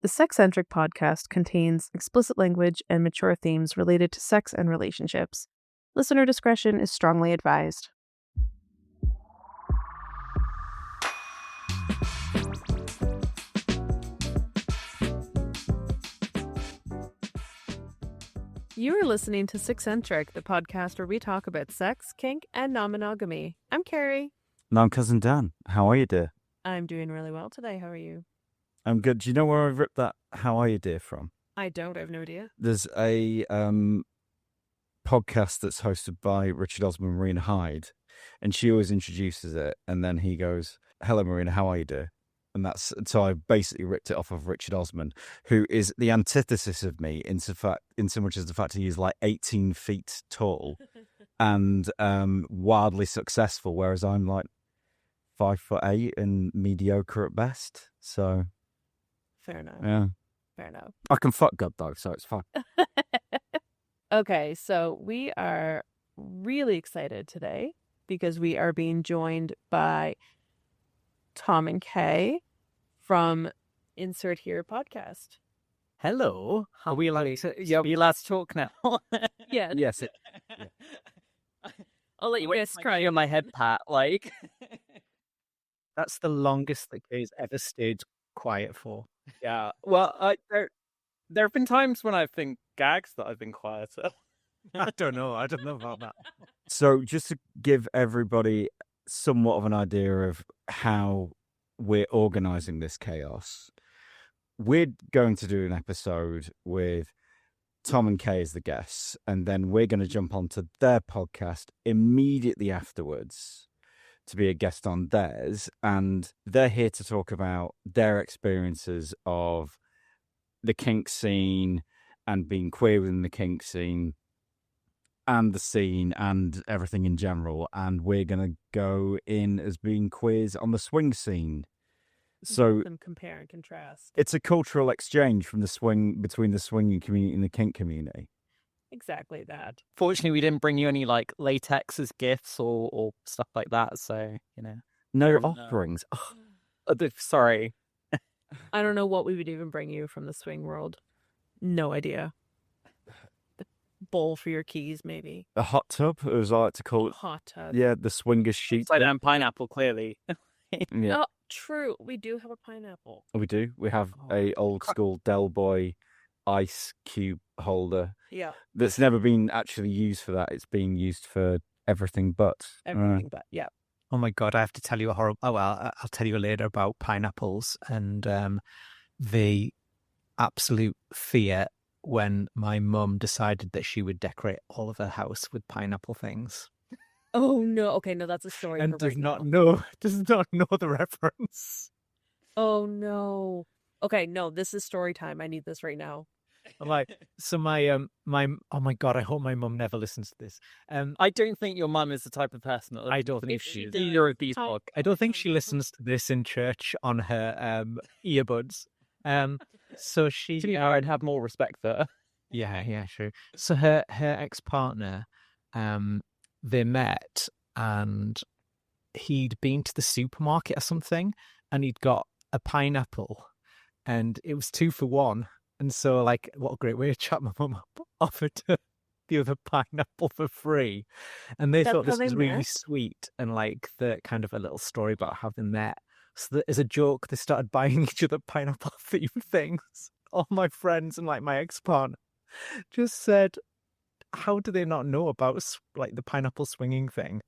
The Sex-Centric podcast contains explicit language and mature themes related to sex and relationships. Listener discretion is strongly advised. You are listening to Sex-Centric, the podcast where we talk about sex, kink, and non-monogamy. I'm Kari. And I'm Cousin Dan. How are you, dear? I'm doing really well today. How are you? I'm good. Do you know where I ripped that "How are you, dear" from? I don't. I have no idea. There's a podcast that's hosted by Richard Osman and Marina Hyde, and she always introduces it, and then he goes, "Hello, Marina. How are you, dear?" And so I basically ripped it off of Richard Osman, who is the antithesis of me in so much as the fact he is like 18 feet tall and wildly successful, whereas I'm like 5'8" and mediocre at best. So fair enough. Yeah, fair enough. I can fuck God though, so it's fine. Okay, so we are really excited today because we are being joined by Tom and Kay from Insert Here podcast. Hello. Are we allowed to talk now? Yeah. Yes. I'll let you cry on my head, Pat. Like, that's the longest that Kay's ever stayed quiet for. Yeah. Well, there have been times when I've been gagged that I've been quieter. I don't know about that. So just to give everybody somewhat of an idea of how we're organizing this chaos, we're going to do an episode with Tom and Kay as the guests, and then we're going to jump onto their podcast immediately afterwards to be a guest on theirs, and they're here to talk about their experiences of the kink scene and being queer within the kink scene and the scene and everything in general, and we're going to go in as being queers on the swing scene. So and compare and contrast. It's a cultural exchange from between the swinging community and the kink community. Exactly that. Fortunately, we didn't bring you any like latex as gifts or stuff like that. So no offerings. Sorry. I don't know what we would even bring you from the swing world. No idea. The bowl for your keys, maybe. A hot tub, as I like to call it. Hot tub. Yeah, the swingers sheet. It's like that pineapple, clearly. Yeah. Oh, true. We do have a pineapple. We do. We have a old school Del Boy ice cube holder. Yeah. That's never been actually used for that. It's being used for everything but. Everything but, yeah. Oh my God, I have to tell you a horrible... Oh, well, I'll tell you later about pineapples and the absolute fear when my mum decided that she would decorate all of her house with pineapple things. Oh, no. Okay, no, that's a story. And for does right not now. know the reference. Oh, no. Okay, no, this is story time. I need this right now. Like, so my oh my God, I hope my mum never listens to this. I don't think your mum is the type of person that I don't think she is. Either of these podcasts. I don't think she listens to this in church on her earbuds. So she, I'd have more respect for her. Yeah, sure. So her ex-partner, they met, and he'd been to the supermarket or something, and he'd got a pineapple, and it was 2 for 1. And so, like, what a great way to chat my mum up, offered her the other pineapple for free. And they thought this was really sweet, and like the kind of a little story about how they met. So that as a joke, they started buying each other pineapple themed things. All my friends and like my ex-partner just said, how do they not know about like the pineapple swinging thing?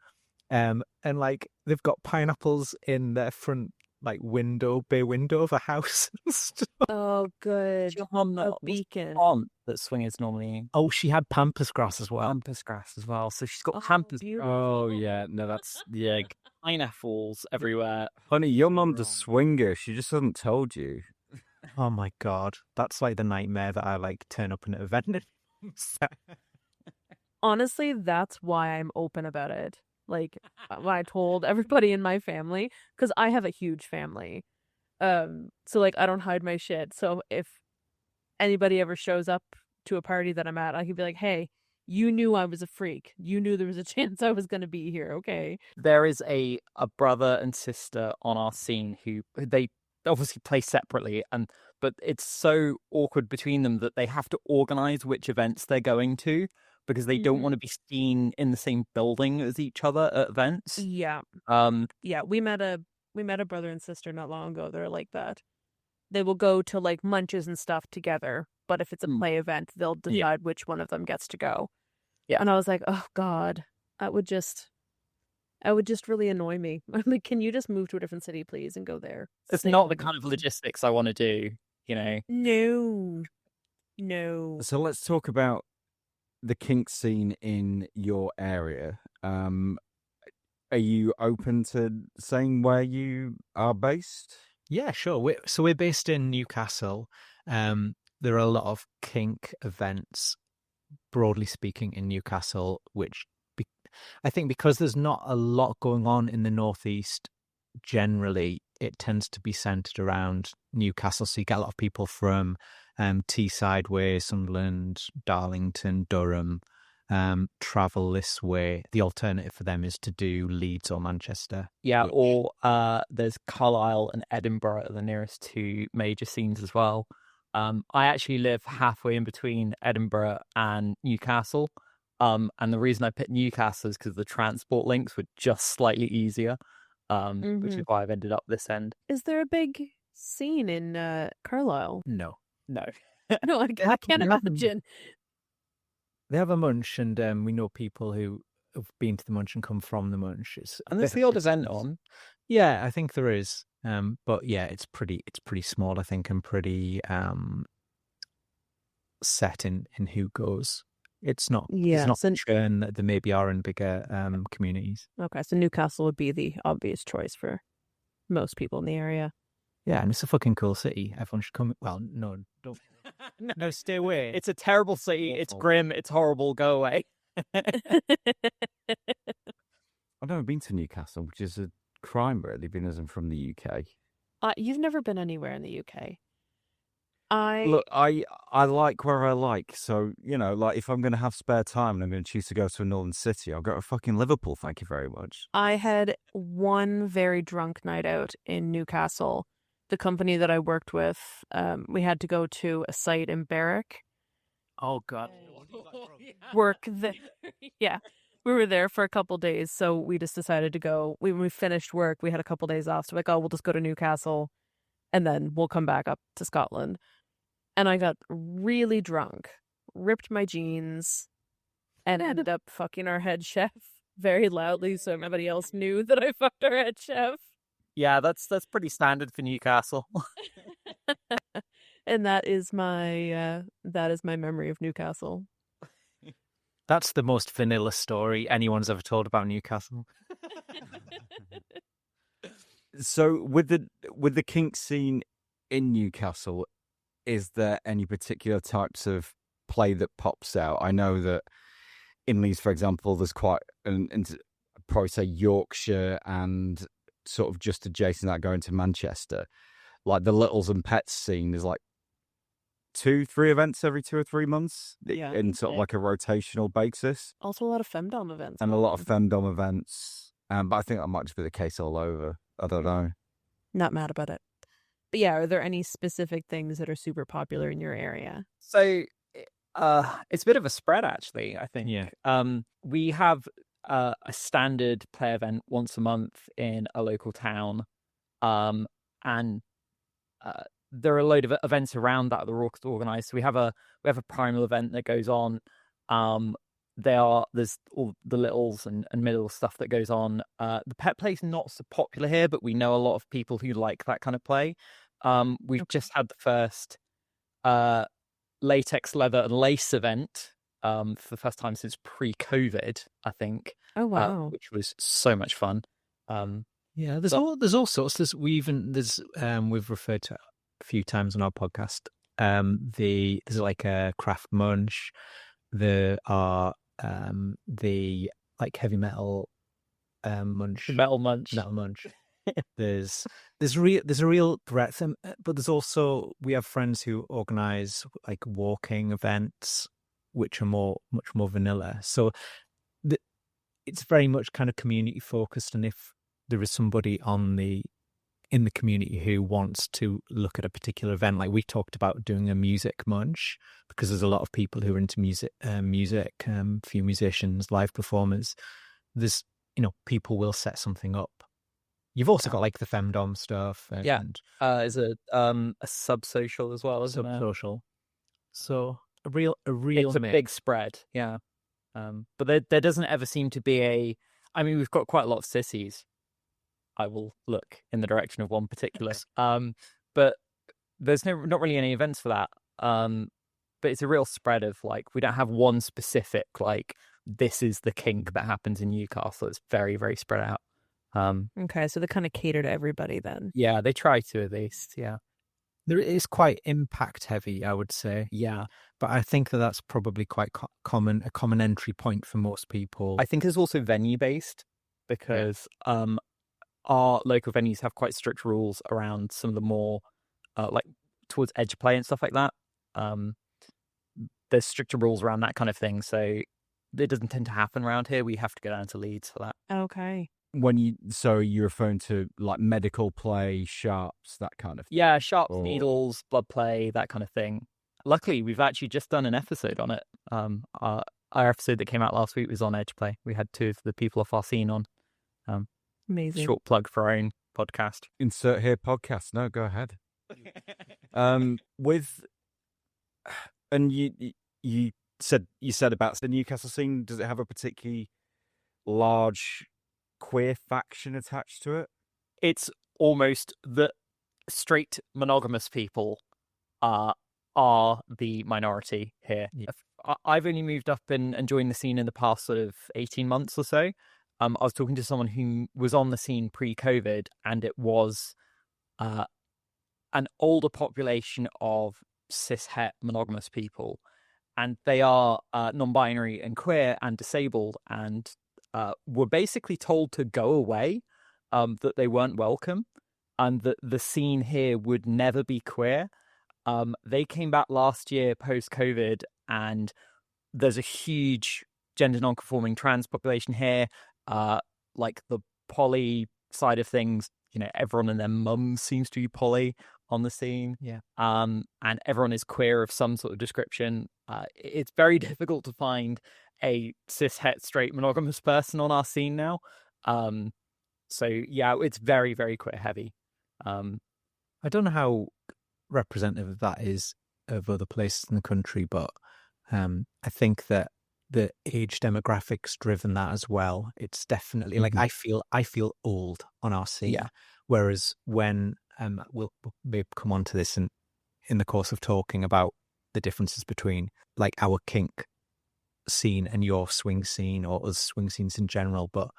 And like they've got pineapples in their front like bay window of a house and stuff. Oh, good. Your mum not beacon aunt that swingers normally. Oh, she had pampas grass as well. Pampas grass as well. So she's got pampas. Beautiful. Oh, yeah. No, that's... Yeah. Pineapples everywhere. Honey, your mum's a swinger. She just hasn't told you. Oh, my God. That's like the nightmare that I like turn up in an event. Honestly, that's why I'm open about it. Like, when I told everybody in my family, because I have a huge family. So, like, I don't hide my shit. So if anybody ever shows up to a party that I'm at, I could be like, hey, you knew I was a freak. You knew there was a chance I was going to be here, okay? There is a brother and sister on our scene who they obviously play separately, but it's so awkward between them that they have to organize which events they're going to because they don't want to be seen in the same building as each other at events. Yeah. Yeah, we met a brother and sister not long ago. They're like that. They will go to like munches and stuff together, but if it's a play event, they'll decide which one of them gets to go. Yeah. And I was like, oh God, that would just really annoy me. I'm like, can you just move to a different city, please, and go there? It's not the kind of logistics I want to do, you know. No. So let's talk about the kink scene in your area. Are you open to saying where you are based? Yeah, sure. We're based in Newcastle. There are a lot of kink events, broadly speaking, in Newcastle, which I think because there's not a lot going on in the Northeast, generally, it tends to be centred around Newcastle. So you get a lot of people from Teesside way, Sunderland, Darlington, Durham, travel this way. The alternative for them is to do Leeds or Manchester. Yeah, or there's Carlisle and Edinburgh are the nearest two major scenes as well. I actually live halfway in between Edinburgh and Newcastle. And the reason I picked Newcastle is because the transport links were just slightly easier, which is why I've ended up this end. Is there a big scene in Carlisle? No. No. No, I can't imagine. They have a munch, and we know people who have been to the munch and come from the munch. And there's the odd event on. Yeah, I think there is. But yeah, it's pretty small, I think, and pretty set in who goes. It's not churn that there maybe are in bigger communities. Okay, so Newcastle would be the obvious choice for most people in the area. Yeah, and it's a fucking cool city. Everyone should come. Well, no, don't. No, stay away. It's a terrible city. Awful. It's grim. It's horrible. Go away. I've never been to Newcastle, which is a crime, really, being as I'm from the UK. You've never been anywhere in the UK. Look, I like where I like. So, you know, like if I'm going to have spare time and I'm going to choose to go to a northern city, I'll go to fucking Liverpool. Thank you very much. I had one very drunk night out in Newcastle. The company that I worked with, we had to go to a site in Berwick. Oh, God. Work there. Yeah. We were there for a couple days, so we just decided to go. When we finished work, we had a couple days off. So like, oh, we'll just go to Newcastle and then we'll come back up to Scotland. And I got really drunk, ripped my jeans, and ended up fucking our head chef very loudly so everybody else knew that I fucked our head chef. Yeah, that's pretty standard for Newcastle. And that is my memory of Newcastle. That's the most vanilla story anyone's ever told about Newcastle. So with the kink scene in Newcastle, is there any particular types of play that pops out? I know that in Leeds, for example, there's quite I'd probably say Yorkshire and sort of just adjacent to that going to Manchester. Like the Littles and Pets scene is like 2-3 events every 2 or 3 months in sort of like a rotational basis. Also a lot of femdom events. And a lot of femdom events. But I think that might just be the case all over. I don't know. Not mad about it. But yeah, are there any specific things that are super popular in your area? So it's a bit of a spread, actually, I think. Yeah. We have a standard play event once a month in a local town. And there are a load of events around that are organised. So we have a primal event that goes on. There's all the littles and middle stuff that goes on. The pet play's not so popular here, but we know a lot of people who like that kind of play. We've just had the first latex, leather, and lace event for the first time since pre-COVID, I think. Oh wow! Which was so much fun. Yeah, there's all sorts. We've referred to it a few times on our podcast. There's like a craft munch. There are the like heavy metal munch. Metal munch. There's a real breadth, but there's also, we have friends who organize like walking events, which are much more vanilla. So it's very much kind of community focused, and if there is somebody on the in the community who wants to look at a particular event. Like we talked about doing a music munch because there's a lot of people who are into music, few musicians, live performers. There's, people will set something up. You've also got like the femdom stuff. And is a sub-social as well, isn't it? Sub-social. So a real It's a mix. big spread, yeah. But there doesn't ever seem to be we've got quite a lot of sissies. I will look in the direction of one particular. But there's not really any events for that. But it's a real spread of like, we don't have one specific, like, this is the kink that happens in Newcastle. It's very, very spread out. Okay, so they kind of cater to everybody then. Yeah, they try to at least, yeah. There is quite impact heavy, I would say. Yeah. But I think that's probably quite a common entry point for most people. I think it's also venue-based because our local venues have quite strict rules around some of the more, like, towards edge play and stuff like that. There's stricter rules around that kind of thing, so it doesn't tend to happen around here. We have to go down to Leeds for that. Okay. So you're referring to like medical play, sharps, that kind of thing? Yeah, sharps, needles, blood play, that kind of thing. Luckily, we've actually just done an episode on it. Our episode that came out last week was on edge play. We had two of the people off our scene on. Amazing. Short plug for our own podcast. Insert here podcast. No, go ahead. And you said about the Newcastle scene. Does it have a particularly large queer faction attached to it? It's almost the straight monogamous people are the minority here. Yeah. I've only moved up and joined the scene in the past sort of 18 months or so. I was talking to someone who was on the scene pre-COVID, and it was an older population of cis-het monogamous people, and they are non-binary and queer and disabled, and were basically told to go away, that they weren't welcome, and that the scene here would never be queer. They came back last year post-COVID, and there's a huge gender non-conforming trans population here. Like the poly side of things, everyone and their mum seems to be poly on the scene. Yeah. And everyone is queer of some sort of description. It's very difficult to find a cis-het straight monogamous person on our scene now. So yeah, it's very, very queer heavy. I don't know how representative that is of other places in the country, but I think that the age demographics driven that as well. It's definitely like I feel old on our scene. Yeah. Whereas when we'll maybe come on to this in the course of talking about the differences between like our kink scene and your swing scene or other swing scenes in general. But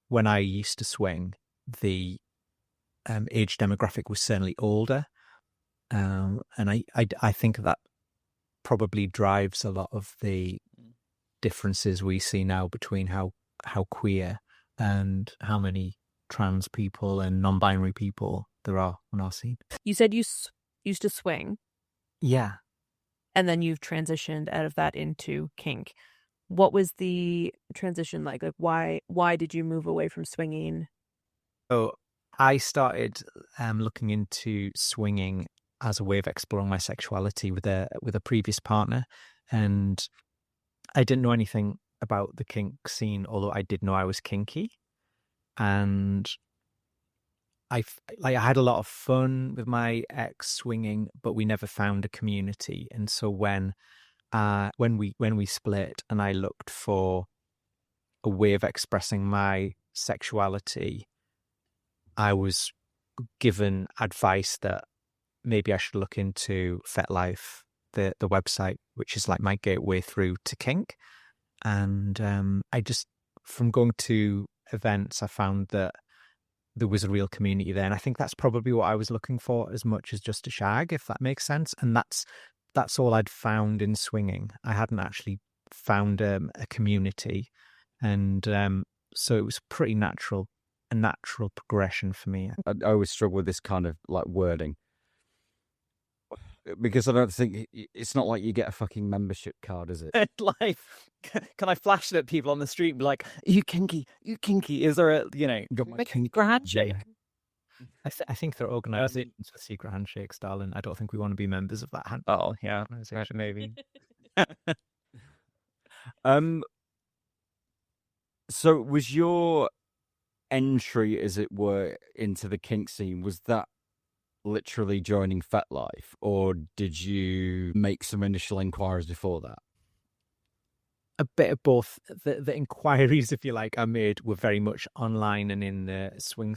when I used to swing, the age demographic was certainly older, and I think that probably drives a lot of the differences we see now between how queer and how many trans people and non-binary people there are on our scene. You said you used to swing. Yeah. And then you've transitioned out of that into kink. What was the transition like? Like why did you move away from swinging? So I started looking into swinging as a way of exploring my sexuality with a previous partner, and I didn't know anything about the kink scene, although I did know I was kinky, and I had a lot of fun with my ex swinging, but we never found a community. And so when we split, and I looked for a way of expressing my sexuality, I was given advice that maybe I should look into FetLife, the website, which is like my gateway through to kink. And I just, from going to events, I found that there was a real community there. And I think that's probably what I was looking for as much as just a shag, if that makes sense. And that's all I'd found in swinging. I hadn't actually found a community. And so it was a natural progression for me. I always struggle with this kind of like wording, because I don't think it's not like you get a fucking membership card, is it? Like, can I flash it at people on the street and be like, "Are you kinky? You kinky? Is there a Got my make kink a handshake?" I think they're organizations for secret handshakes, darling. I don't think we want to be members of that Oh, yeah, organization. maybe. So was your entry, as it were, into the kink scene, was that literally joining FetLife, or did you make some initial inquiries before that? A bit of both. The inquiries, if you like, I made were very much online and in the swing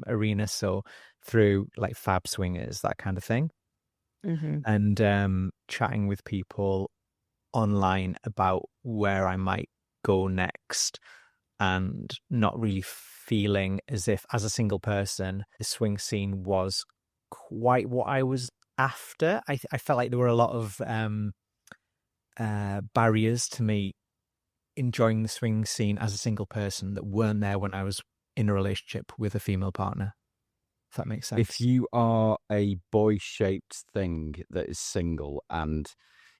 arena, so through like Fab Swingers, that kind of thing, and chatting with people online about where I might go next, and not really feeling as if, as a single person, the swing scene was quite what I was after. I felt like there were a lot of barriers to me enjoying the swing scene as a single person that weren't there when I was in a relationship with a female partner. If that makes sense. If you are a boy-shaped thing that is single and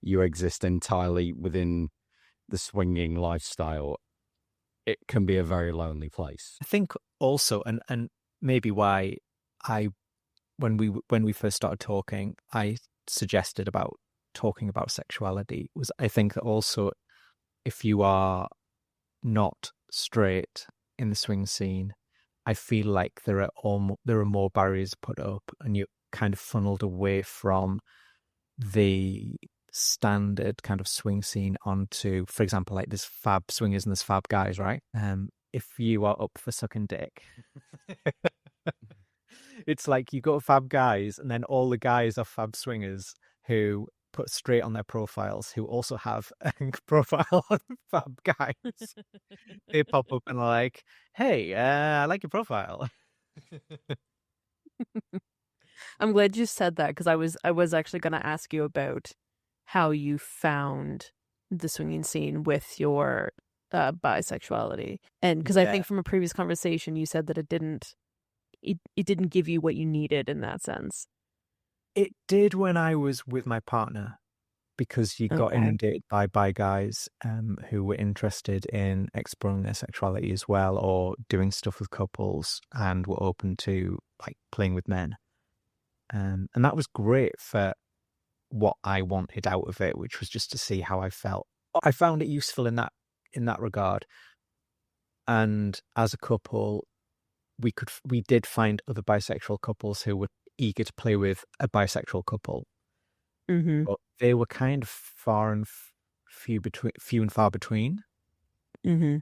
you exist entirely within the swinging lifestyle, it can be a very lonely place. I think also, and maybe why when we first started talking, I suggested about talking about sexuality was, I think that also, if you are not straight in the swing scene, I feel like there are more barriers put up, and you're kind of funneled away from the standard kind of swing scene onto, for example, like there's fab swingers and there's fab guys, right? If you are up for sucking dick, it's like you go to fab guys, and then all the guys are fab swingers who put straight on their profiles, who also have a profile on fab guys. They pop up and are like, "Hey, I like your profile." I'm glad you said that, because I was actually going to ask you about how you found the swinging scene with your bisexuality, and because I think from a previous conversation you said that it didn't give you what you needed in that sense. It did when I was with my partner, because you got inundated by guys who were interested in exploring their sexuality as well, or doing stuff with couples, and were open to like playing with men. And that was great for what I wanted out of it, which was just to see how I felt. I found it useful in that regard. And as a couple, we did find other bisexual couples who were eager to play with a bisexual couple. But they were kind of few and far between. And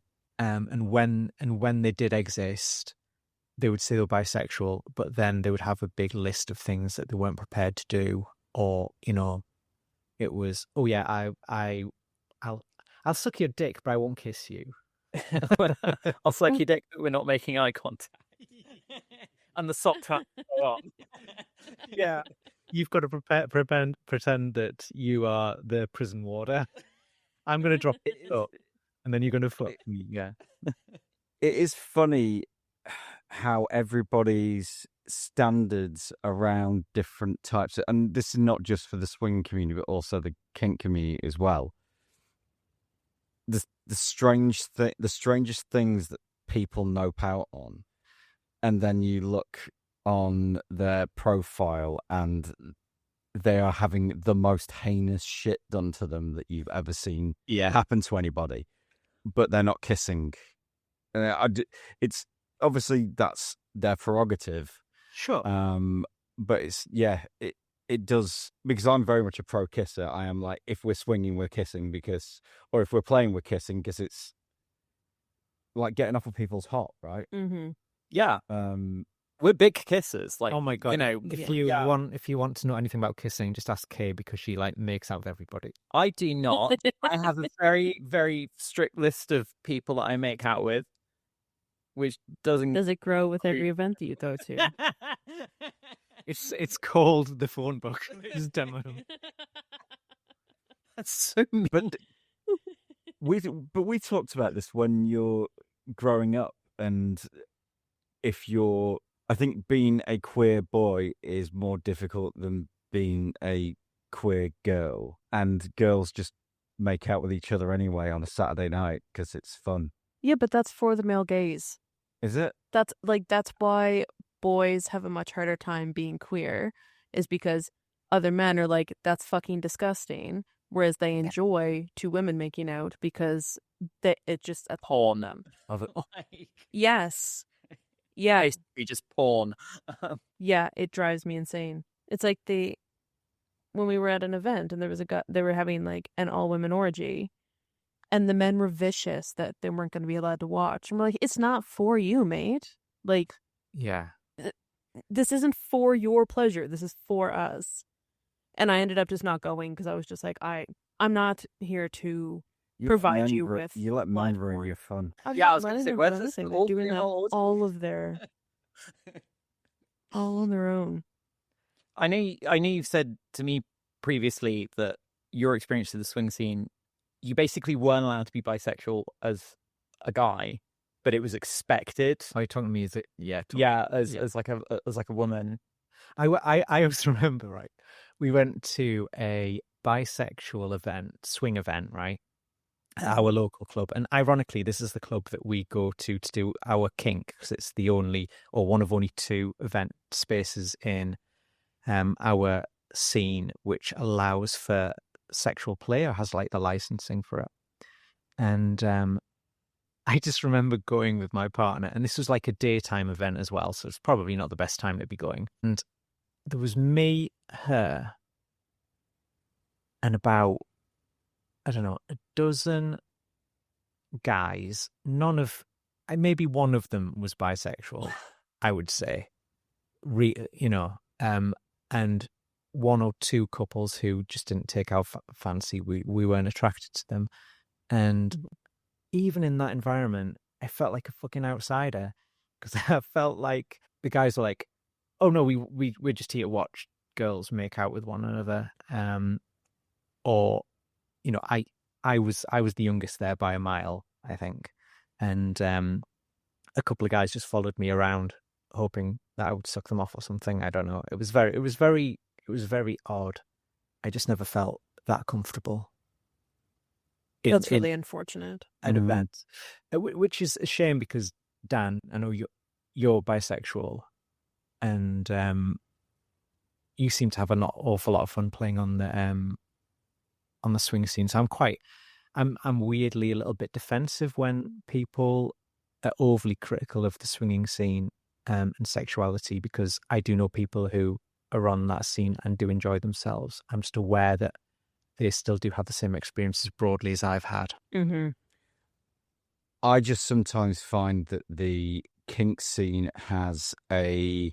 when they did exist, they would say they were bisexual, but then they would have a big list of things that they weren't prepared to do, or it was, oh yeah, I'll suck your dick, but I won't kiss you. I'll suck your dick, but we're not making eye contact. And the sock tie on. Yeah, you've got to pretend that you are the prison warder. I'm going to drop it up, and then you're going to fuck me. Yeah. It is funny how everybody's standards around different types and this is not just for the swing community, but also the kink community as well. The strangest things that people nope out on, and then you look on their profile and they are having the most heinous shit done to them that you've ever seen happen to anybody, but they're not kissing. It's obviously that's their prerogative. Sure. But it does, because I'm very much a pro kisser. I am like, if we're swinging, we're kissing, or if we're playing, we're kissing, because it's like getting off of people's hot, right? Yeah. We're big kissers. Like, oh my god! If you want to know anything about kissing, just ask Kay, because she like makes out with everybody. I do not. I have a very, very strict list of people that I make out with, which doesn't. Does it grow with every event that you go to? It's called the phone book. It's demo. That's so mean. But we talked about this when you're growing up, and I think being a queer boy is more difficult than being a queer girl, and girls just make out with each other anyway on a Saturday night because it's fun. Yeah, but that's for the male gaze. Is it? That's why boys have a much harder time being queer, is because other men are like, that's fucking disgusting, whereas they enjoy two women making out because it just Porn them. Like, yes, yeah, basically just porn. yeah, it drives me insane. It's like when we were at an event and there was a guy, they were having like an all women orgy, and the men were vicious that they weren't going to be allowed to watch. And we're like, it's not for you, mate. Like, Yeah. this isn't for your pleasure. This is for us. And I ended up just not going because I was just like, I'm not here to provide you with. You let men blood ruin or- your fun. I'm Yeah, not I was gonna letting say, them where's do this anything. all They're doing that female all of their, all on their own. I know you've said to me previously that your experience of the swing scene, you basically weren't allowed to be bisexual as a guy, but it was expected. Are you talking to me? Is it? Yeah. As like a woman. I always remember, right? We went to a bisexual event, swing event, right? At our local club. And ironically, this is the club that we go to do our kink, because it's the only, or one of only two event spaces in our scene which allows for sexual play or has like the licensing for it. And I just remember going with my partner, and this was like a daytime event as well, so it's probably not the best time to be going. And there was me, her, and about, I don't know, a dozen guys. Maybe one of them was bisexual, I would say. And one or two couples who just didn't take our fancy. We weren't attracted to them. And even in that environment, I felt like a fucking outsider, because I felt like the guys were like, "Oh no, we're just here to watch girls make out with one another." Or, I was the youngest there by a mile, I think, and a couple of guys just followed me around, hoping that I would suck them off or something. I don't know. It was very odd. I just never felt that comfortable. That's really unfortunate. At events, which is a shame, because Dan, I know you're bisexual, and you seem to have an awful lot of fun playing on the swing scene. So I'm weirdly a little bit defensive when people are overly critical of the swinging scene and sexuality, because I do know people who are on that scene and do enjoy themselves. I'm just aware that they still do have the same experiences broadly as I've had. Mm-hmm. I just sometimes find that the kink scene has a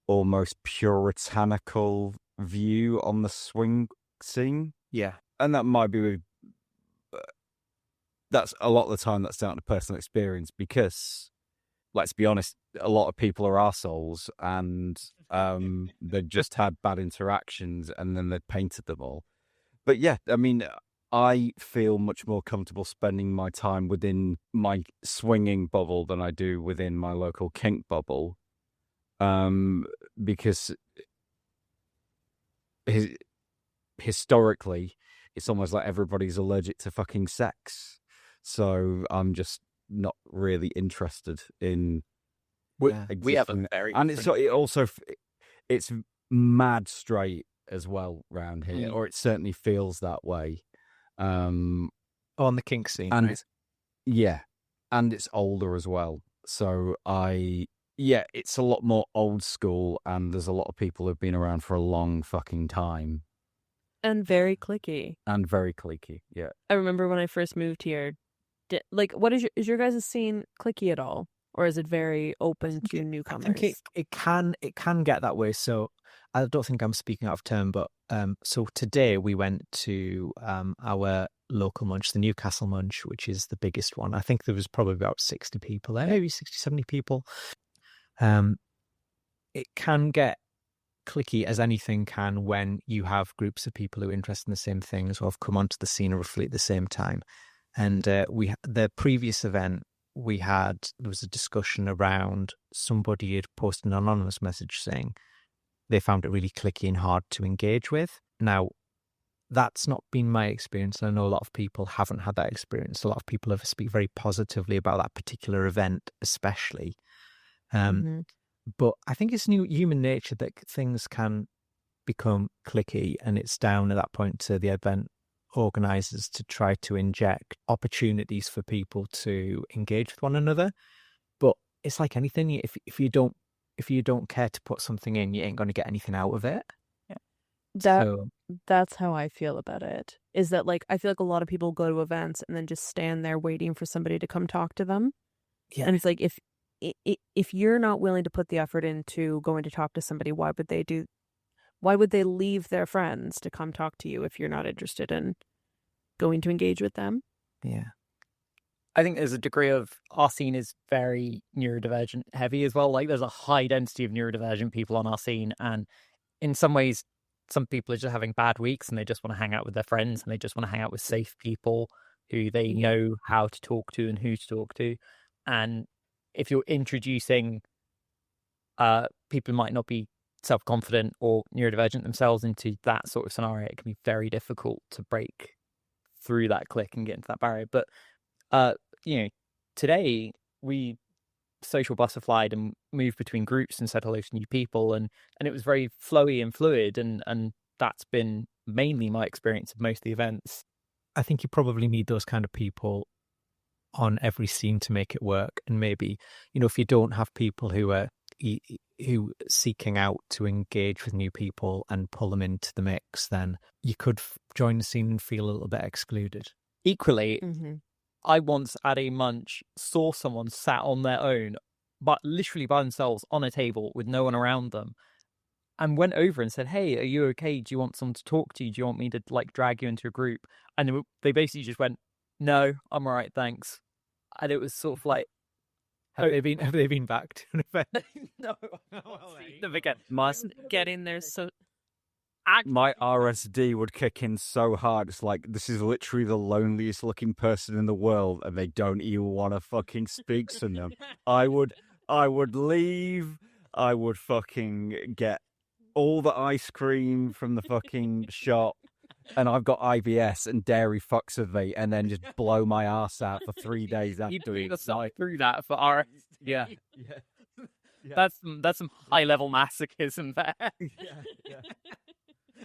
almost puritanical view on the swing scene. Yeah. And that might be that's a lot of the time that's down to personal experience, because let's be honest, a lot of people are arseholes, and they've just had bad interactions and then they've painted them all. But yeah, I mean, I feel much more comfortable spending my time within my swinging bubble than I do within my local kink bubble, because historically, it's almost like everybody's allergic to fucking sex. So I'm just not really interested in. We have a very, and it's mad straight as well round here, or it certainly feels that way. On the kink scene, and right? And it's older as well. So it's a lot more old school, and there's a lot of people who've been around for a long fucking time. And very cliquey. Yeah. I remember when I first moved here, what is your guys' scene cliquey at all? Or is it very open to newcomers? I think it can get that way. So I don't think I'm speaking out of turn, but so today we went to our local munch, the Newcastle Munch, which is the biggest one. I think there was probably about 60 people there, maybe 60, 70 people. It can get cliquey, as anything can, when you have groups of people who are interested in the same things or have come onto the scene roughly at the same time. And the previous event, there was a discussion around somebody had posted an anonymous message saying they found it really cliquey and hard to engage with. Now, that's not been my experience. I know a lot of people haven't had that experience. A lot of people have speak very positively about that particular event, especially. Mhm. But I think it's human nature that things can become cliquey, and it's down at that point to the event organizers to try to inject opportunities for people to engage with one another. But it's like anything, if you don't care to put something in, you ain't going to get anything out of it. That So that's how I feel about it. Is that like I feel like a lot of people go to events and then just stand there waiting for somebody to come talk to them. yeah, And it's like if you're not willing to put the effort into going to talk to somebody, why would they leave their friends to come talk to you if you're not interested in going to engage with them? yeah. I think there's a degree of our scene is very neurodivergent heavy as well. Like there's a high density of neurodivergent people on our scene, and in some ways, some people are just having bad weeks and they just want to hang out with their friends and they just want to hang out with safe people who they know how to talk to and who to talk to. And if you're introducing people who might not be self-confident or neurodivergent themselves into that sort of scenario, it can be very difficult to break through that click and get into that barrier. But today we social butterflied and moved between groups and said hello to new people, and it was very flowy and fluid, and that's been mainly my experience of most of the events. I think you probably need those kind of people on every scene to make it work. And maybe, if you don't have people who are seeking out to engage with new people and pull them into the mix, then you could join the scene and feel a little bit excluded. Equally, Mm-hmm. I once at a munch saw someone sat on their own, but literally by themselves on a table with no one around them, and went over and said, "Hey, are you okay? Do you want someone to talk to you? Do you want me to drag you into a group?" And they basically just went, "No, I'm all right, thanks." And it was sort of like, Have they been back to an event? no, them again. Must get in there so My RSD would kick in so hard. It's like, this is literally the loneliest looking person in the world, and they don't even want to fucking speak to them. I would leave. I would fucking get all the ice cream from the fucking shop, and I've got IBS and dairy fucks with me, and then just blow my ass out for 3 days You after took it. us through that for our Yeah. That's some high level masochism there.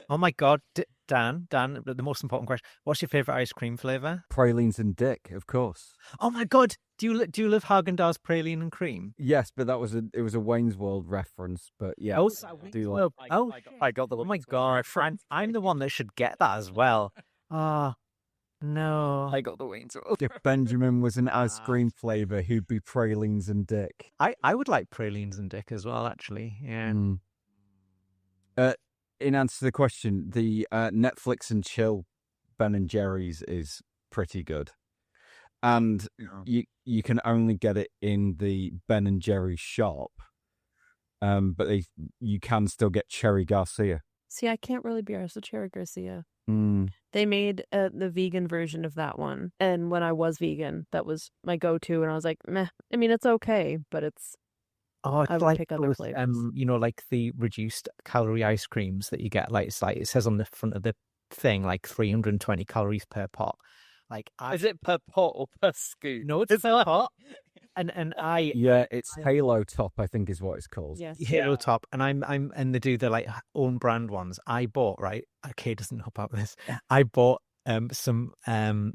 Oh my God, Dan, the most important question: what's your favorite ice cream flavor? Pralines and dick, of course. Oh my God, do you love Haagen-Dazs praline and cream? Yes, but it was a Wayne's World reference. But yeah, Oh, I do like. I got the Oh my God, I'm the one that should get that as well. Ah, no. I got the Wayne's World. If Benjamin was an ice cream flavor, he'd be pralines and dick. I would like pralines and dick as well, actually. Yeah. In answer to the question, the Netflix and chill Ben and Jerry's is pretty good, and you can only get it in the Ben and Jerry's shop, but you can still get Cherry Garcia. See, I can't really be arsed with Cherry Garcia. Mm. They made the vegan version of that one, and when I was vegan, that was my go-to, and I was like, meh. I mean, it's okay, but it's Oh, it's I would like pick other those, flavors. like the reduced calorie ice creams that you get. Like it says on the front of the thing, like 320 calories per pot. Like, Is it per pot or per scoop? No, it's per pot. And I Yeah, it's Halo Top, I think is what it's called. Yes. Halo Top, and and they do the like own brand ones. I bought Kay doesn't know about this. I bought some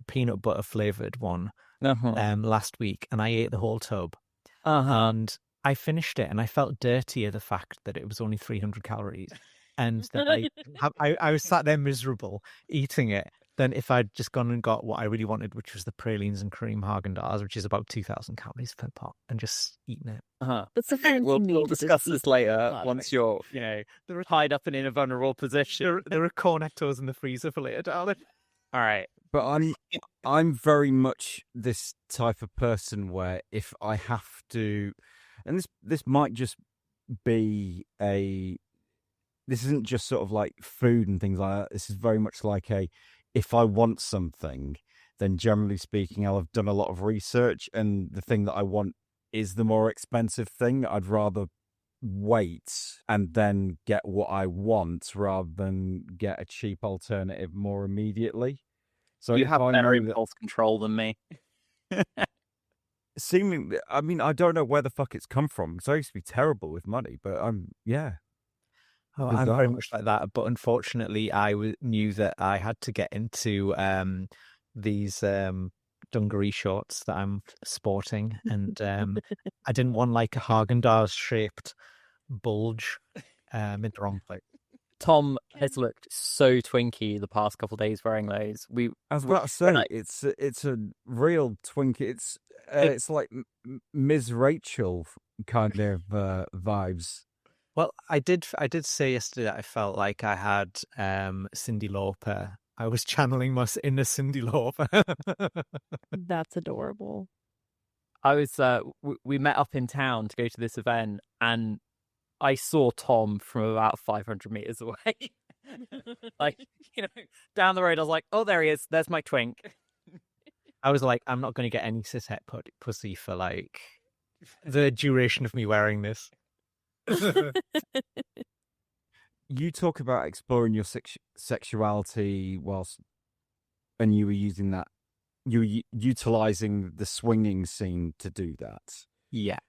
peanut butter flavored one last week, and I ate the whole tub. And I finished it, and I felt dirtier the fact that it was only 300 calories, and that I was sat there miserable eating it. Than if I'd just gone and got what I really wanted, which was the pralines and cream Haagen-Dazs, which is about 2,000 calories per pot, and just eating it. That's the thing. We'll discuss this later lot of once you're, tied up and in a vulnerable position. There are cornettos in the freezer for later, darling. All right. But I'm very much this type of person where if I have to, and this might just be this isn't just sort of like food and things like that. This is very much like if I want something, then generally speaking, I'll have done a lot of research, and the thing that I want is the more expensive thing. I'd rather wait and then get what I want rather than get a cheap alternative more immediately. So You if have I better know that impulse control than me. seemingly, I mean, I don't know where the fuck it's come from. So I used to be terrible with money, but yeah. Oh, I'm Bizarre. very much like that, but unfortunately, knew that I had to get into these dungaree shorts that I'm sporting, and I didn't want like a Haagen-Dazs shaped bulge in the wrong place. Tom has looked so twinky the past couple of days wearing those. I was about to say it's a real twink. It's like Ms. Rachel kind of vibes. Well, I did say yesterday that I felt like I had Cyndi Lauper. I was channeling my inner Cyndi Lauper. That's adorable. I was we met up in town to go to this event, and I saw Tom from about 500 meters away. Like, down the road, I was like, oh, there he is. There's my twink. I was like, I'm not going to get any cishet pussy for like the duration of me wearing this. You talk about exploring your sexuality and you were using that, you were utilizing the swinging scene to do that. Yeah.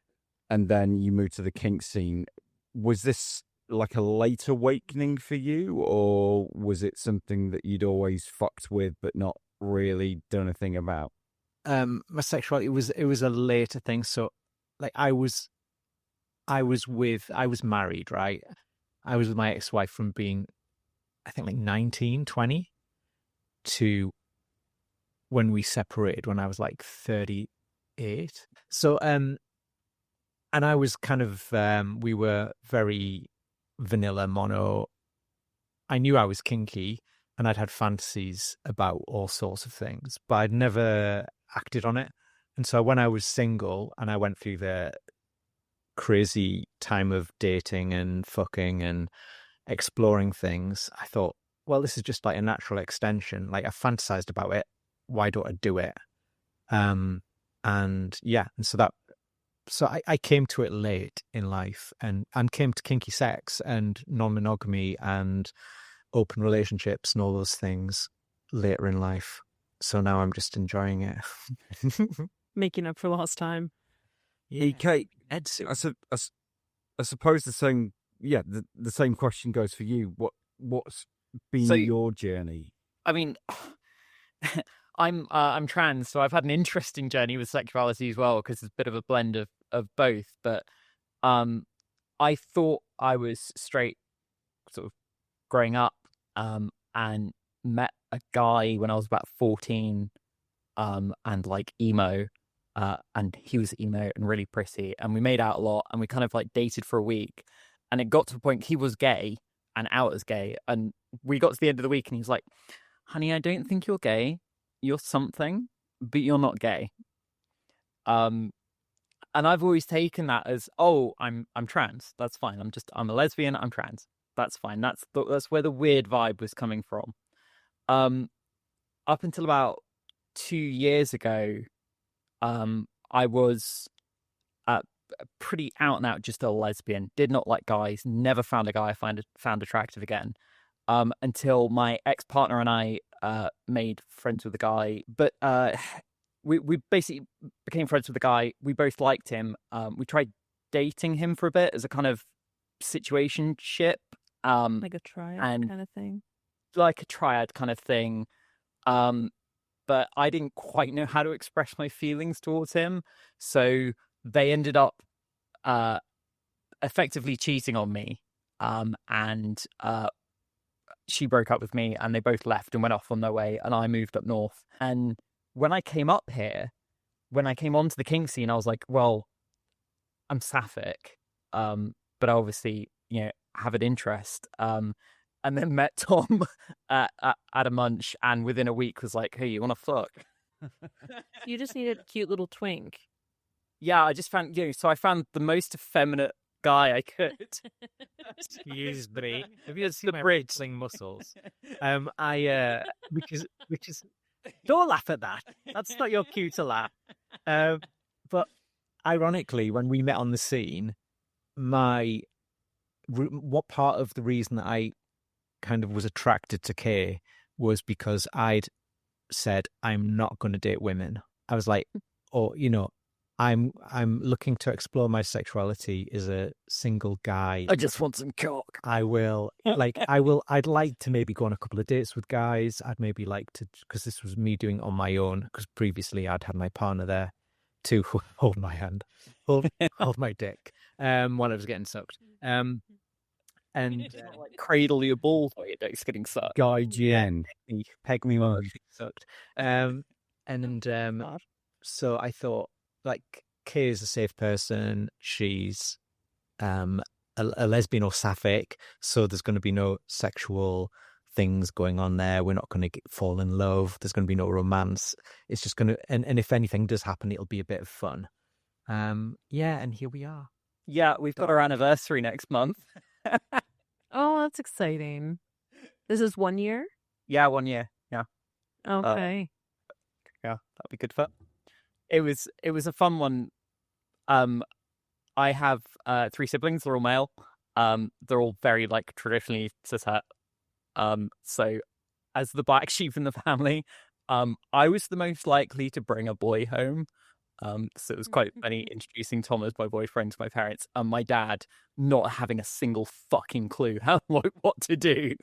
And then you moved to the kink scene. Was this like a late awakening for you, or was it something that you'd always fucked with but not really done a thing about? My sexuality it was a later thing. So like I was married, right? I was with my ex-wife from being, I think, like 19, 20 to when we separated when I was like 38. So, and I was kind of, we were very vanilla mono. I knew I was kinky and I'd had fantasies about all sorts of things, but I'd never acted on it. And so when I was single and I went through the crazy time of dating and fucking and exploring things, I thought, well, this is just like a natural extension. Like I fantasized about it. Why don't I do it? And yeah, and so I came to it late in life and came to kinky sex and non-monogamy and open relationships and all those things later in life. So now I'm just enjoying it. Making up for lost time. Yeah. Kate, I suppose the same. Yeah, the same question goes for you. What's been your journey? I mean, I'm trans, so I've had an interesting journey with sexuality as well because it's a bit of a blend of both. But I thought I was straight, sort of growing up, and met a guy when I was about 14, and like emo. And he was emo and really pretty, and we made out a lot, and we kind of like dated for a week, and it got to the point he was gay and out as gay, and we got to the end of the week, and he was like, "Honey, I don't think you're gay. You're something, but you're not gay." And I've always taken that as, oh, I'm trans. That's fine. I'm a lesbian. I'm trans. That's fine. That's where the weird vibe was coming from. Up until about 2 years ago. I was pretty out and out just a lesbian, did not like guys, never found a guy I found attractive again, until my ex-partner and I made friends with a guy, but we basically became friends with the guy. We both liked him. We tried dating him for a bit as a kind of situationship, like a triad kind of thing. Like a triad kind of thing. But I didn't quite know how to express my feelings towards him. So they ended up effectively cheating on me. And she broke up with me, and they both left and went off on their way, and I moved up north. And when I came up here, when I came onto the kink scene, I was like, well, I'm sapphic, but I obviously, have an interest. And then met Tom at a munch, and within a week was like, "Hey, you want to fuck?" You just needed a cute little twink. Yeah, I just found, so I found the most effeminate guy I could. Excuse me. Have you seen my wrestling muscles? Which is don't laugh at that. That's not your cue to laugh. But ironically, when we met on the scene, what part of the reason that I kind of was attracted to Kay was because I'd said I'm not going to date women. I was like, or I'm looking to explore my sexuality as a single guy. I just want some cock. I'd like to maybe go on a couple of dates with guys. I'd maybe like to, because this was me doing it on my own, because previously I'd had my partner there to hold my hand, hold my dick, while I was getting sucked. And Cradle your balls while your dick's getting sucked. Guide you in. Peg me on. sucked. So I thought, like, Kay is a safe person. She's a lesbian or sapphic, so there's going to be no sexual things going on there. We're not going to fall in love. There's going to be no romance. It's just going to, and if anything does happen, it'll be a bit of fun. And here we are. Yeah, we've got our anniversary next month. Oh, that's exciting. This is 1 year? Yeah, 1 year. Yeah. Okay. Yeah, that'd be good fun. It was a fun one. I have 3 siblings. They're all male. They're all very like traditionally cishet. So as the black sheep in the family, I was the most likely to bring a boy home. So it was quite funny introducing Tom as my boyfriend to my parents, and my dad not having a single fucking clue what to do.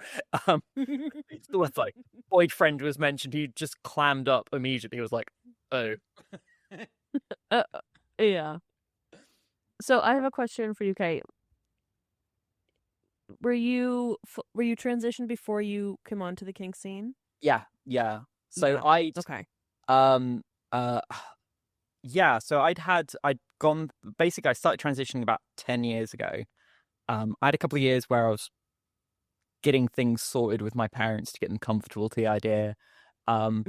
It's like boyfriend was mentioned, he just clammed up immediately. He was like, "Oh, Yeah. So I have a question for you, Kate. Were you transitioned before you came onto the kink scene? yeah." So Yeah. Okay. Yeah, so I'd gone, basically I started transitioning about 10 years ago. I had a couple of years where I was getting things sorted with my parents to get them comfortable to the idea. I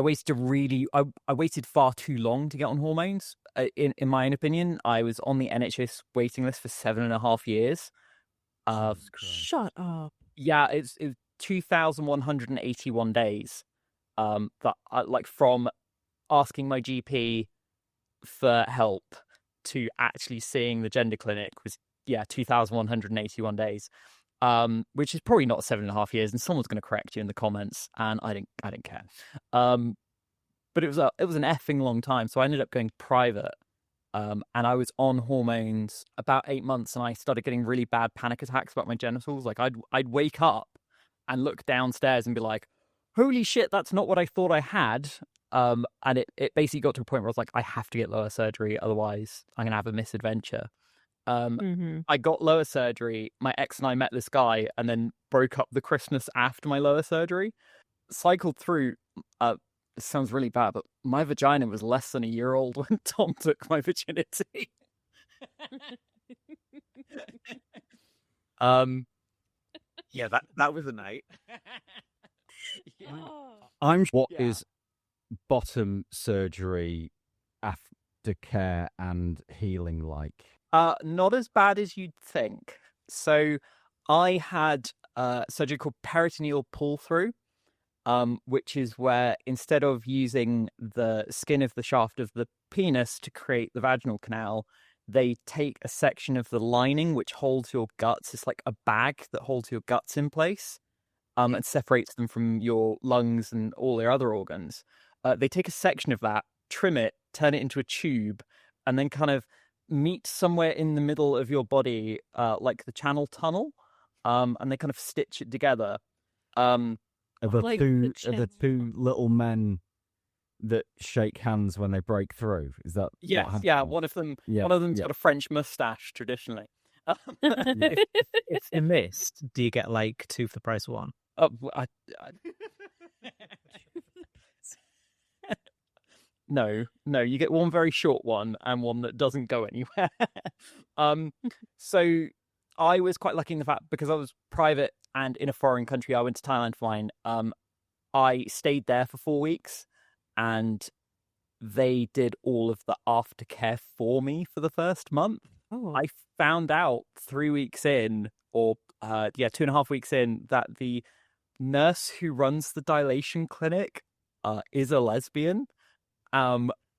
waited far too long to get on hormones. In my own opinion, I was on the NHS waiting list for 7.5 years. Shut up. Yeah, it's 2,181 days. That like from asking my GP for help to actually seeing the gender clinic was 2,181 days, which is probably not 7.5 years, and someone's going to correct you in the comments, and I didn't care. But it was an effing long time, so I ended up going private, and I was on hormones about 8 months, and I started getting really bad panic attacks about my genitals. Like I'd wake up and look downstairs and be like, holy shit, that's not what I thought I had. And it basically got to a point where I was like, I have to get lower surgery, otherwise I'm gonna have a misadventure. I got lower surgery. My ex and I met this guy, and then broke up the Christmas after my lower surgery. Cycled through. This sounds really bad, but my vagina was less than a year old when Tom took my virginity. Yeah, that was a night. What is bottom surgery, aftercare, and healing like? Not as bad as you'd think. So I had surgery called peritoneal pull-through, which is where instead of using the skin of the shaft of the penis to create the vaginal canal, they take a section of the lining which holds your guts. It's like a bag that holds your guts in place, and separates them from your lungs and all your other organs. They take a section of that, trim it, turn it into a tube, and then kind of meet somewhere in the middle of your body, like the Channel Tunnel, and they kind of stitch it together. Are the Like two little men that shake hands when they break through? Is that Yes, what happens? yeah. One of them's got a French mustache traditionally. If they missed, do you get like 2 for the price of 1? No, you get one very short one and one that doesn't go anywhere. So I was quite lucky in the fact, because I was private and in a foreign country, I went to Thailand for mine. I stayed there for 4 weeks, and they did all of the aftercare for me for the first month. Oh. I found out 3 weeks in, or 2.5 weeks in, that the nurse who runs the dilation clinic is a lesbian.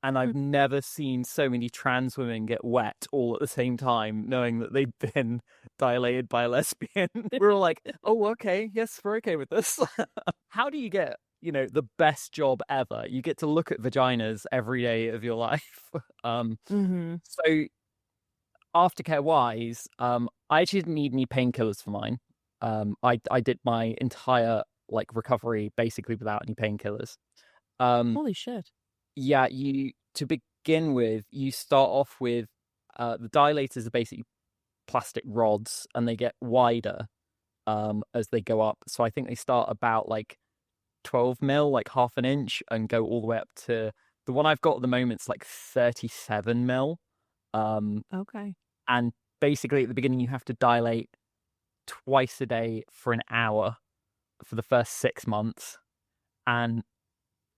And I've never seen so many trans women get wet all at the same time, knowing that they've been dilated by a lesbian. We're all like, oh, okay, yes, we're okay with this. How do you get, the best job ever? You get to look at vaginas every day of your life. So aftercare wise, I actually didn't need any painkillers for mine. I did my entire recovery basically without any painkillers. Holy shit. Yeah, to begin with, you start off with the dilators are basically plastic rods, and they get wider as they go up. So I think they start about 12 mil, like half an inch, and go all the way up to the one I've got at the moment. It's 37 mil. Okay. And basically at the beginning you have to dilate twice a day for an hour for the first 6 months, and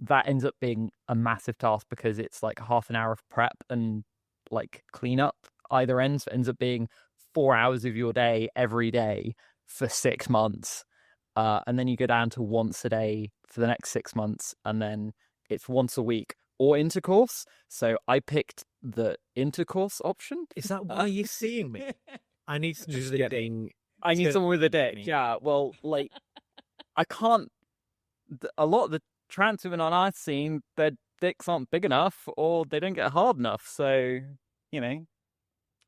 that ends up being a massive task because it's half an hour of prep and cleanup either end. So it ends up being 4 hours of your day every day for 6 months, and then you go down to once a day for the next 6 months, and then it's once a week or intercourse. So I picked the intercourse option. Is that why you're seeing me? I need to do the ding. I need someone with a dick. Yeah, well, I can't. A lot of the trans women on our scene, their dicks aren't big enough, or they don't get hard enough. So,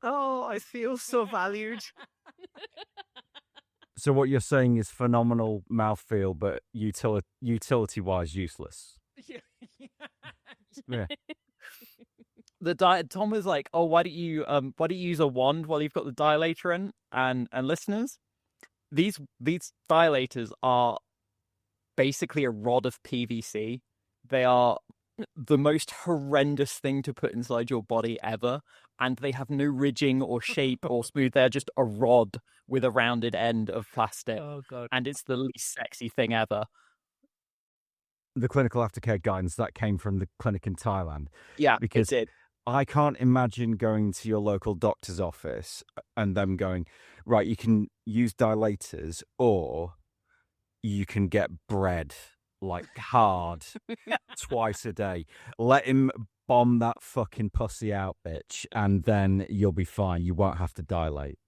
Oh, I feel so valued. So what you're saying is phenomenal mouthfeel, but utility-wise useless. Yeah. Tom was like, "Oh, why don't you use a wand while you've got the dilator in?" And listeners, these dilators are basically a rod of PVC. They are the most horrendous thing to put inside your body ever, and they have no ridging or shape or smooth. They're just a rod with a rounded end of plastic. Oh god. And it's the least sexy thing ever. The clinical aftercare guidance that came from the clinic in Thailand. Yeah, because it did. I can't imagine going to your local doctor's office and them going, right, you can use dilators or you can get bread hard twice a day. Let him bomb that fucking pussy out, bitch, and then you'll be fine. You won't have to dilate.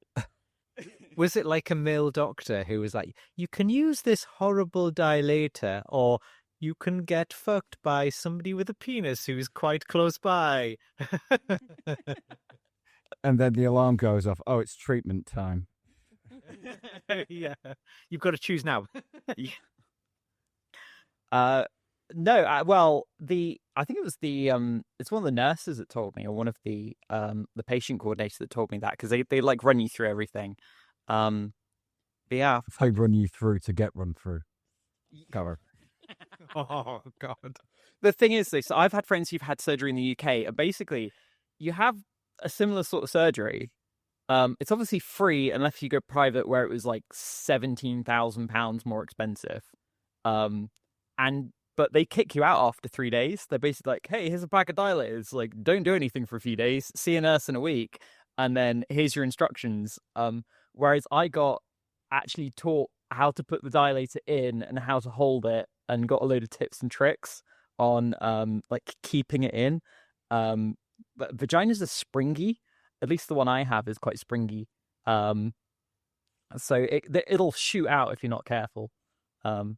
Was it like a male doctor who was like, you can use this horrible dilator, or you can get fucked by somebody with a penis who's quite close by? And then the alarm goes off. Oh, it's treatment time. Yeah. You've got to choose now. No, well, I think it was it's one of the nurses that told me, or one of the patient coordinators that told me that, because they run you through everything. But yeah, They run you through to get run through. Cover. Oh god. the thing is, so I've had friends who've had surgery in the UK, and basically, you have a similar sort of surgery. It's obviously free unless you go private, where it was £17,000 more expensive. But they kick you out after 3 days. They're basically like, hey, here's a pack of dilators. Don't do anything for a few days. See a nurse in a week. And then here's your instructions. Whereas I got actually taught how to put the dilator in and how to hold it, and got a load of tips and tricks on keeping it in. But vaginas are springy. At least the one I have is quite springy. So it'll shoot out if you're not careful. So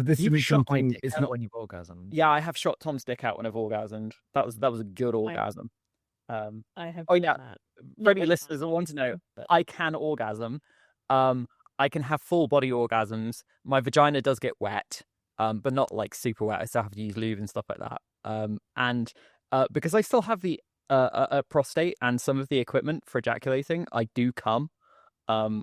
this You've is shot my something. dick It's out not. when you've orgasmed. Yeah, I have shot Tom's dick out when I've orgasmed. That was a good orgasm. I have Oh done yeah, that. for any Not listeners that want to know, I can orgasm. I can have full body orgasms. My vagina does get wet, but not super wet. I still have to use lube and stuff like that. And because I still have the a prostate and some of the equipment for ejaculating, I do come. I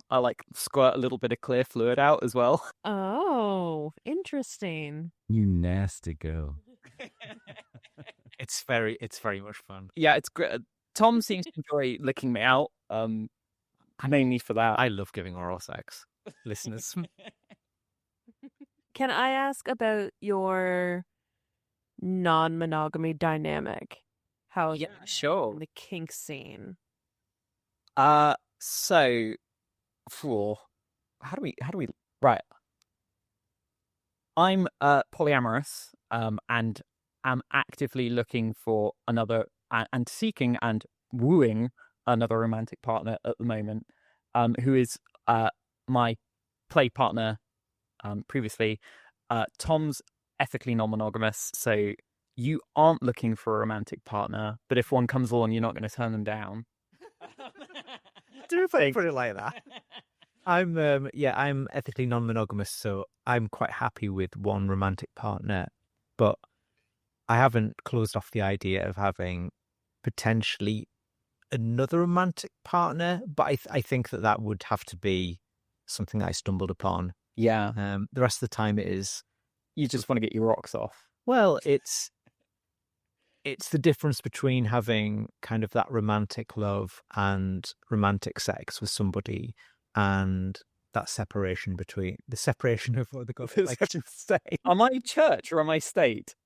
squirt a little bit of clear fluid out as well. Oh, interesting. You nasty girl. It's very much fun. Yeah, it's great. Tom seems to enjoy licking me out. Mainly for that. I love giving oral sex, listeners. Can I ask about your non-monogamy dynamic? How Yeah, sure. in the kink scene? So, how do we right? I'm polyamorous, and am actively looking for another and seeking and wooing another romantic partner at the moment, who is my play partner previously. Tom's ethically non-monogamous, so you aren't looking for a romantic partner, but if one comes along, you're not going to turn them down. Do if I put it like that. I'm ethically non-monogamous, so I'm quite happy with one romantic partner, but I haven't closed off the idea of having potentially another romantic partner, but I think that would have to be something I stumbled upon. Yeah. The rest of the time it is, you just want to get your rocks off. Well, it's the difference between having kind of that romantic love and romantic sex with somebody, and that separation between the separation of what the government like to say. Am I church or am I state?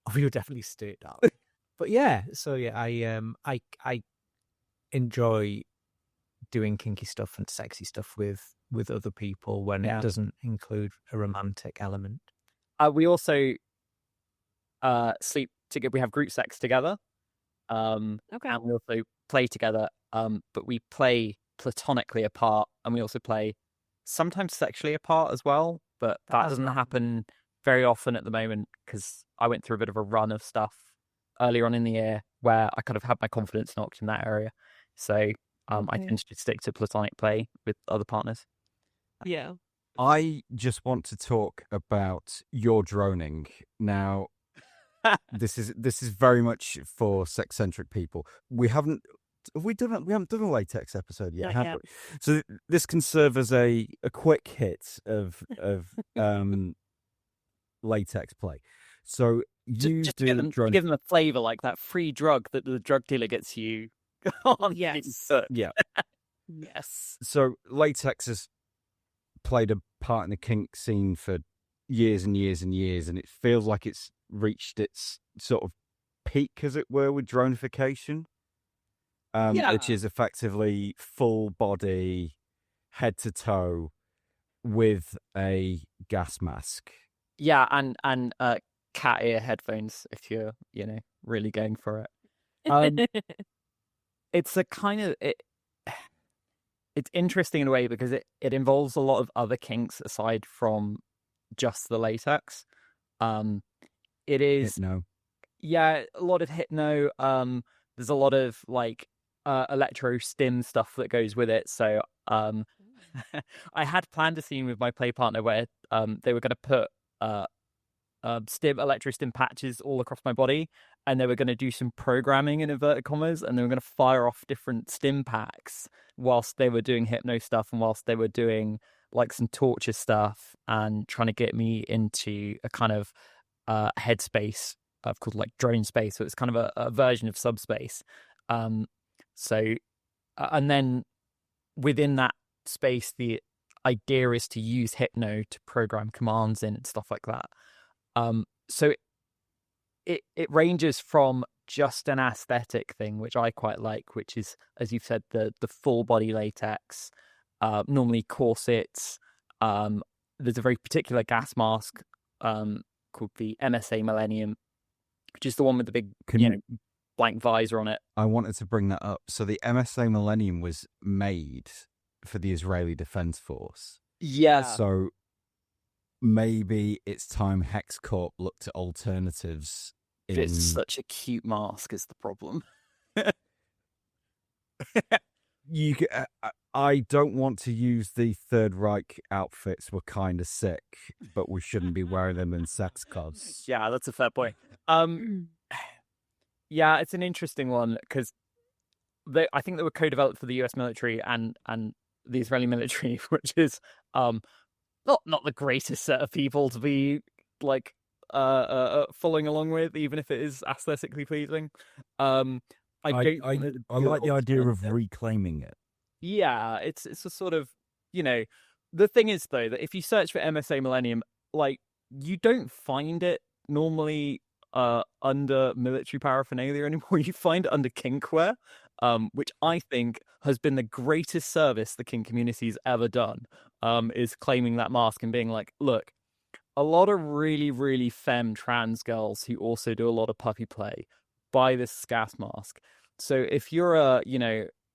Oh, you're definitely state that. But yeah, so yeah, I enjoy doing kinky stuff and sexy stuff with other people when it doesn't include a romantic element. We also sleep together. We have group sex together. And we also play together. But we play platonically apart, and we also play sometimes sexually apart as well. But that doesn't happen very often at the moment because I went through a bit of a run of stuff earlier on in the year where I kind of had my confidence knocked in that area. So I tend to stick to platonic play with other partners. Yeah. I just want to talk about your droning. Now, this is very much for sex-centric people. We haven't done a latex episode yet, have we? So this can serve as a quick hit of latex play. So you just do give them a flavor, like that free drug that the drug dealer gets you. Yes. Yeah. Yes. So latex has played a part in the kink scene for years and years and years, and it feels like it's reached its sort of peak, as it were, with dronification, which is effectively full body, head to toe, with a gas mask. Yeah, and cat ear headphones if you're really going for it. It's a kind of it's interesting in a way because it involves a lot of other kinks aside from just the latex. It is Hypno. Yeah, a lot of hypno. There's a lot of like electro stim stuff that goes with it. So I had planned a scene with my play partner where they were going to put electro stim patches all across my body, and they were going to do some programming in inverted commas, and they were going to fire off different stim packs whilst they were doing hypno stuff and whilst they were doing like some torture stuff and trying to get me into a kind of headspace called like drone space. So it's kind of a version of subspace. And then within that space, the idea is to use hypno to program commands in and stuff like that. So it ranges from just an aesthetic thing, which I quite like, which is, as you've said, the full body latex, normally corsets. There's a very particular gas mask called the MSA Millennium, which is the one with the big blank visor on it. I wanted to bring that up. So the MSA Millennium was made for the Israeli Defense Force. Yeah. So maybe it's time Hex Corp looked at alternatives. It's such a cute mask is the problem. I don't want to use the Third Reich outfits. We're kind of sick, but we shouldn't be wearing them in sex cos. Yeah, that's a fair point. Yeah, it's an interesting one because I think they were co-developed for the US military and the Israeli military, which is not the greatest set of people to be like following along with, even if it is aesthetically pleasing. I like the idea of reclaiming it. Yeah, it's a sort of, the thing is though that if you search for MSA Millennium, like you don't find it normally under military paraphernalia anymore. You find it under kinkwear, which I think has been the greatest service the kink community's ever done. Is claiming that mask and being like, look, a lot of really, really femme trans girls who also do a lot of puppy play buy this gas mask. So if you're a,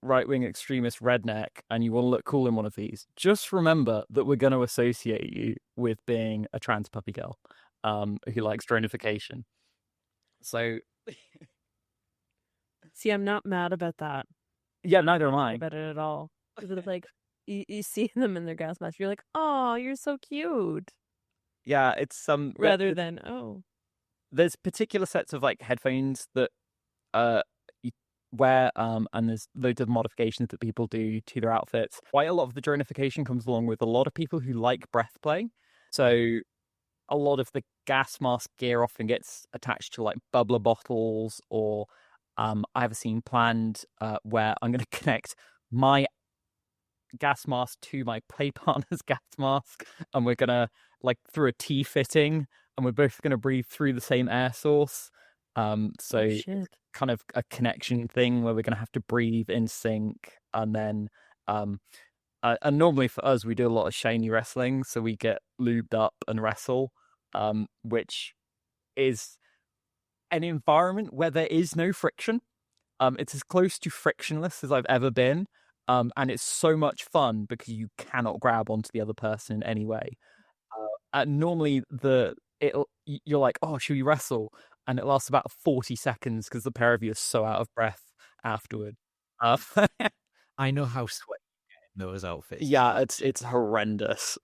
right-wing extremist redneck and you want to look cool in one of these, just remember that we're going to associate you with being a trans puppy girl who likes dronification. So... See, I'm not mad about that. Yeah, neither am I. About it at all. Because it's like, you see them in their gas mask, you're like, oh, you're so cute. Yeah, it's rather than there's particular sets of like headphones that you wear, and there's loads of modifications that people do to their outfits. Quite a lot of the dronification comes along with a lot of people who like breath play. So a lot of the gas mask gear often gets attached to like bubbler bottles, or I have a scene planned where I'm going to connect my gas mask to my play partner's gas mask, and we're gonna like through a T-fitting, and we're both gonna breathe through the same air source. So kind of a connection thing where we're gonna have to breathe in sync, and then and normally for us we do a lot of shiny wrestling, so we get lubed up and wrestle, which is an environment where there is no friction. It's as close to frictionless as I've ever been. And it's so much fun because you cannot grab onto the other person in any way. Normally, you're like, oh, should we wrestle? And it lasts about 40 seconds because the pair of you are so out of breath afterward. I know how sweaty you get in those outfits. Yeah, it's horrendous.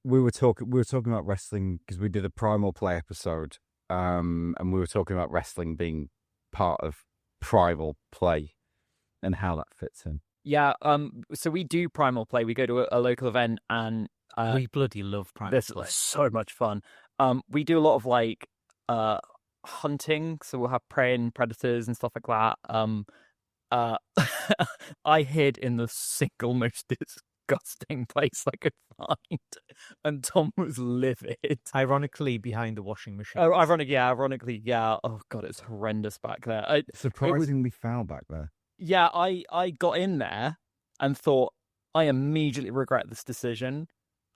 We were talking about wrestling because we did a Primal Play episode, and we were talking about wrestling being part of Primal Play. And how that fits in. Yeah, so we do Primal Play. We go to a local event, and we bloody love Primal Play. This is so much fun. We do a lot of like hunting, so we'll have prey and predators and stuff like that. I hid in the single most disgusting place I could find, and Tom was livid. Ironically, behind the washing machine. Oh, ironically, yeah. Oh god, it's horrendous back there. Surprisingly foul back there. Yeah, I got in there and thought, I immediately regret this decision.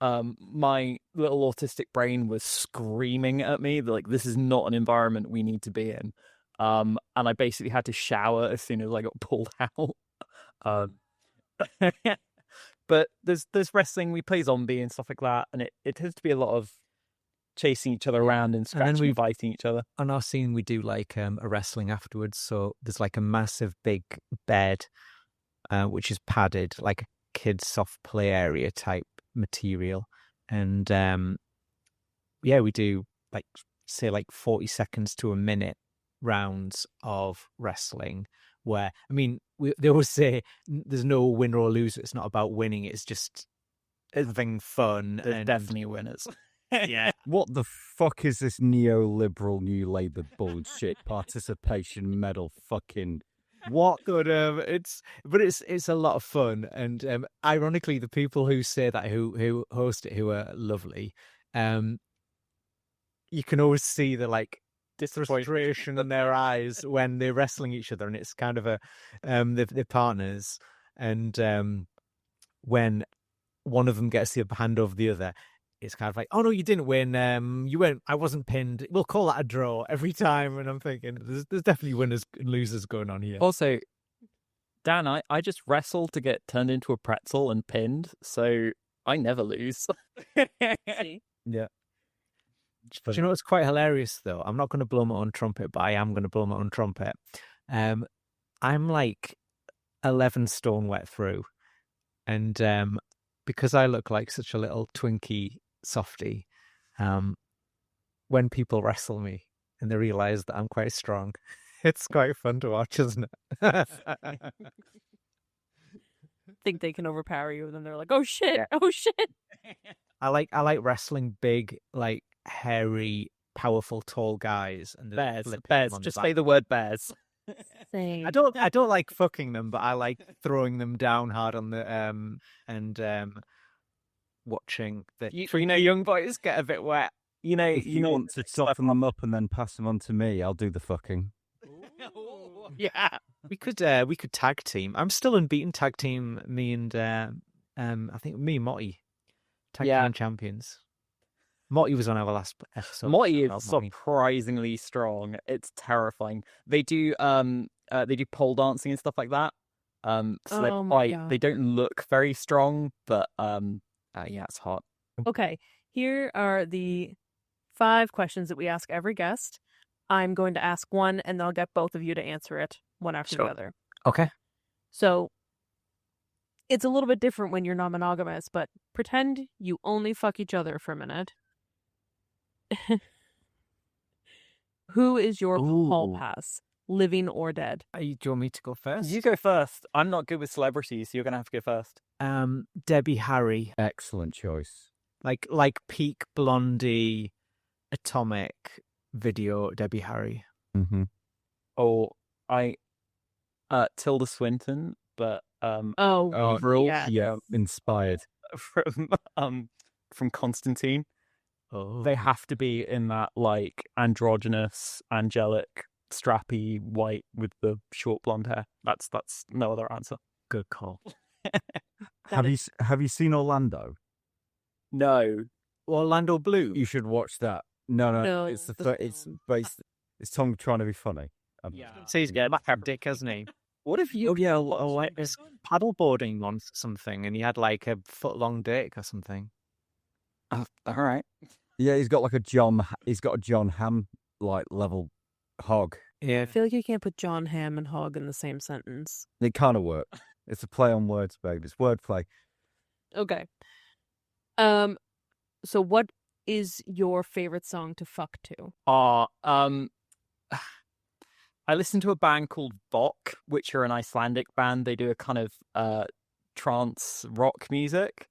My little autistic brain was screaming at me, like, this is not an environment we need to be in. And I basically had to shower as soon as I got pulled out. But there's wrestling, we play zombie and stuff like that, and it tends to be a lot of chasing each other around and scratching and fighting each other. On our scene, we do like a wrestling afterwards. So there's like a massive big bed, which is padded, like a kid's soft play area type material. And we do like, say, like 40 seconds to a minute rounds of wrestling where, I mean, they always say there's no winner or loser. It's not about winning. It's just having fun. There's definitely winners. Yeah. What the fuck is this neoliberal New Labour bullshit participation medal fucking what? But it's a lot of fun, and ironically, the people who say that who host it, who are lovely, you can always see the like frustration in their eyes when they're wrestling each other, and it's kind of a they're partners, and when one of them gets the upper hand over the other, it's kind of like, oh no, you didn't win. You went. I wasn't pinned. We'll call that a draw every time. And I'm thinking, there's definitely winners and losers going on here. Also, Dan, I just wrestled to get turned into a pretzel and pinned, so I never lose. Yeah. Do you know what's quite hilarious though? I'm not going to blow my own trumpet, but I am going to blow my own trumpet. I'm like 11 stone wet through, and because I look like such a little Twinkie softy, when people wrestle me and they realize that I'm quite strong, it's quite fun to watch, isn't it? Think they can overpower you, and then they're like, "Oh shit! Oh shit!" I like wrestling big, like hairy, powerful, tall guys and bears. Just say the word bears. Same. I don't like fucking them, but I like throwing them down hard on the and watching the three young boys get a bit wet. If you want to soften them up and then pass them on to me, I'll do the fucking. Yeah, we could tag team. I'm still unbeaten tag team. Me and I think me and Motty. Tag Yeah. Team Champions. Motti was on our last episode. Motti Shout is out Motti. surprisingly strong. It's terrifying. They do pole dancing and stuff like that. So they Oh my fight. God. They don't look very strong, but yeah, it's hot. Okay, here are the 5 questions that we ask every guest. I'm going to ask one, and then I'll get both of you to answer it one after Sure. the other. Okay. So it's a little bit different when you're non-monogamous, but pretend you only fuck each other for a minute. Who is your hall Ooh. pass, living or dead? Do you want me to go first? You go first. I'm not good with celebrities, so you're gonna have to go first. Debbie Harry, Excellent choice. like peak Blondie, Atomic video Debbie Harry. Mm-hmm. Oh, Tilda Swinton, but Oh, Avril, yes. Yeah, inspired. from Constantine. Oh, They have to be in that like androgynous, angelic, strappy white with the short blonde hair. That's no other answer. good call. Have you seen Orlando? No. Orlando Bloom. You should watch that. No, No, it's the it's film. based. It's Tom trying to be funny. So he's got a dick, hasn't he? What if you? Oh yeah, like his paddleboarding on something, and he had like a foot-long dick or something. All right. Yeah, he's got a John Hamm like level hog. Yeah, I feel like you can't put John Hamm and Hog in the same sentence. It kind of works. It's a play on words, babe. It's wordplay. Okay. So what is your favorite song to fuck to? I listen to a band called Vok, which are an Icelandic band. They do a kind of trance rock music.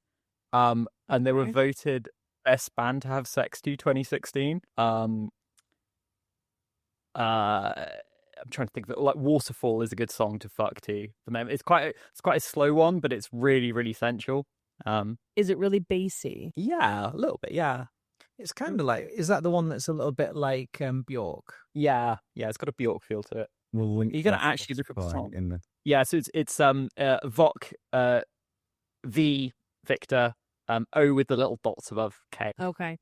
And they were Okay. voted best band to have sex to 2016. I'm trying to think of it. Like Waterfall is a good song to fuck to. For them, it's quite a slow one, but it's really, really sensual. Is it really bassy? Yeah, a little bit. Yeah, it's kind of like. Is that the one that's a little bit like Bjork? yeah. It's got a Bjork feel to it. We'll link. You're gonna that actually look up the Spotify song. in the. Yeah, so it's Vok, V Victor, O with the little dots above K. Okay.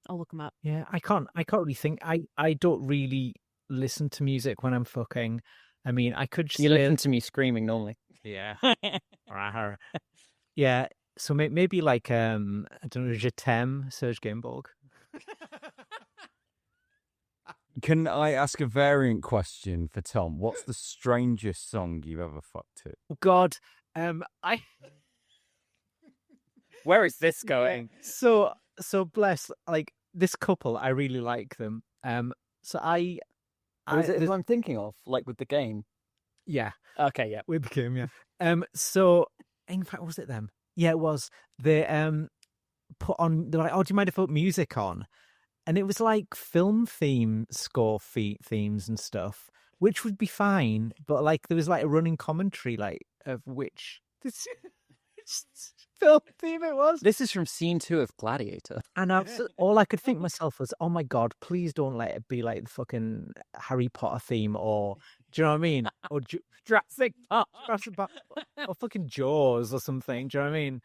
I'll look them up. Yeah, I can't really think. I don't really listen to music when I'm fucking. I mean, I could just. You listen to me screaming normally. Yeah. Yeah. So maybe like I don't know, Je t'aime, Serge Gainsbourg. Can I ask a variant question for Tom? What's the strangest song you've ever fucked to? Oh God, I. Where is this going? So bless like this couple. I really like them. So I. Is it who I'm thinking of, like with the game? Yeah, Okay, yeah. with the game. Yeah. So in fact, was it them? Yeah, it was. They put on. They're like, "Oh, do you mind if I put music on?" And it was like film score themes and stuff, which would be fine. But like there was like a running commentary, like of which film theme it was. This is from scene 2 of Gladiator. And all I could think myself was, "Oh my God, please don't let it be like the fucking Harry Potter theme, or do you know what I mean, or Jurassic Park, or fucking Jaws or something." Do you know what I mean?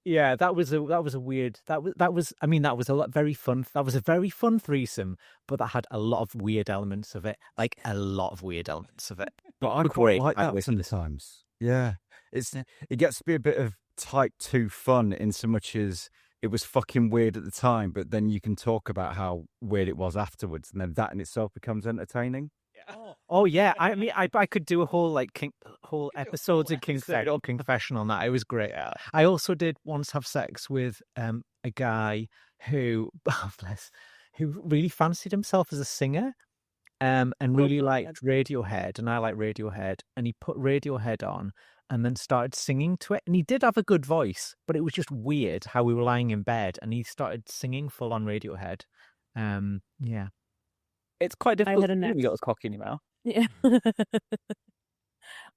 Yeah, that was a weird. That was. I mean, that was very fun. That was a very fun threesome, but that had a lot of weird elements of it. Like a lot of weird elements of it. But I quite like that sometimes. Yeah, it gets to be a bit of type 2 fun in so much as it was fucking weird at the time, but then you can talk about how weird it was afterwards, and then that in itself becomes entertaining. Oh yeah, I mean, I could do a whole whole episodes of Confession on that. It was great. I also did once have sex with a guy who, who really fancied himself as a singer, and really liked Radiohead, and I like Radiohead, and he put Radiohead on and then started singing to it, and he did have a good voice, but it was just weird how we were lying in bed and he started singing full on Radiohead. Yeah. It's quite difficult had a to do when neck. you got his cock in your mouth. Yeah.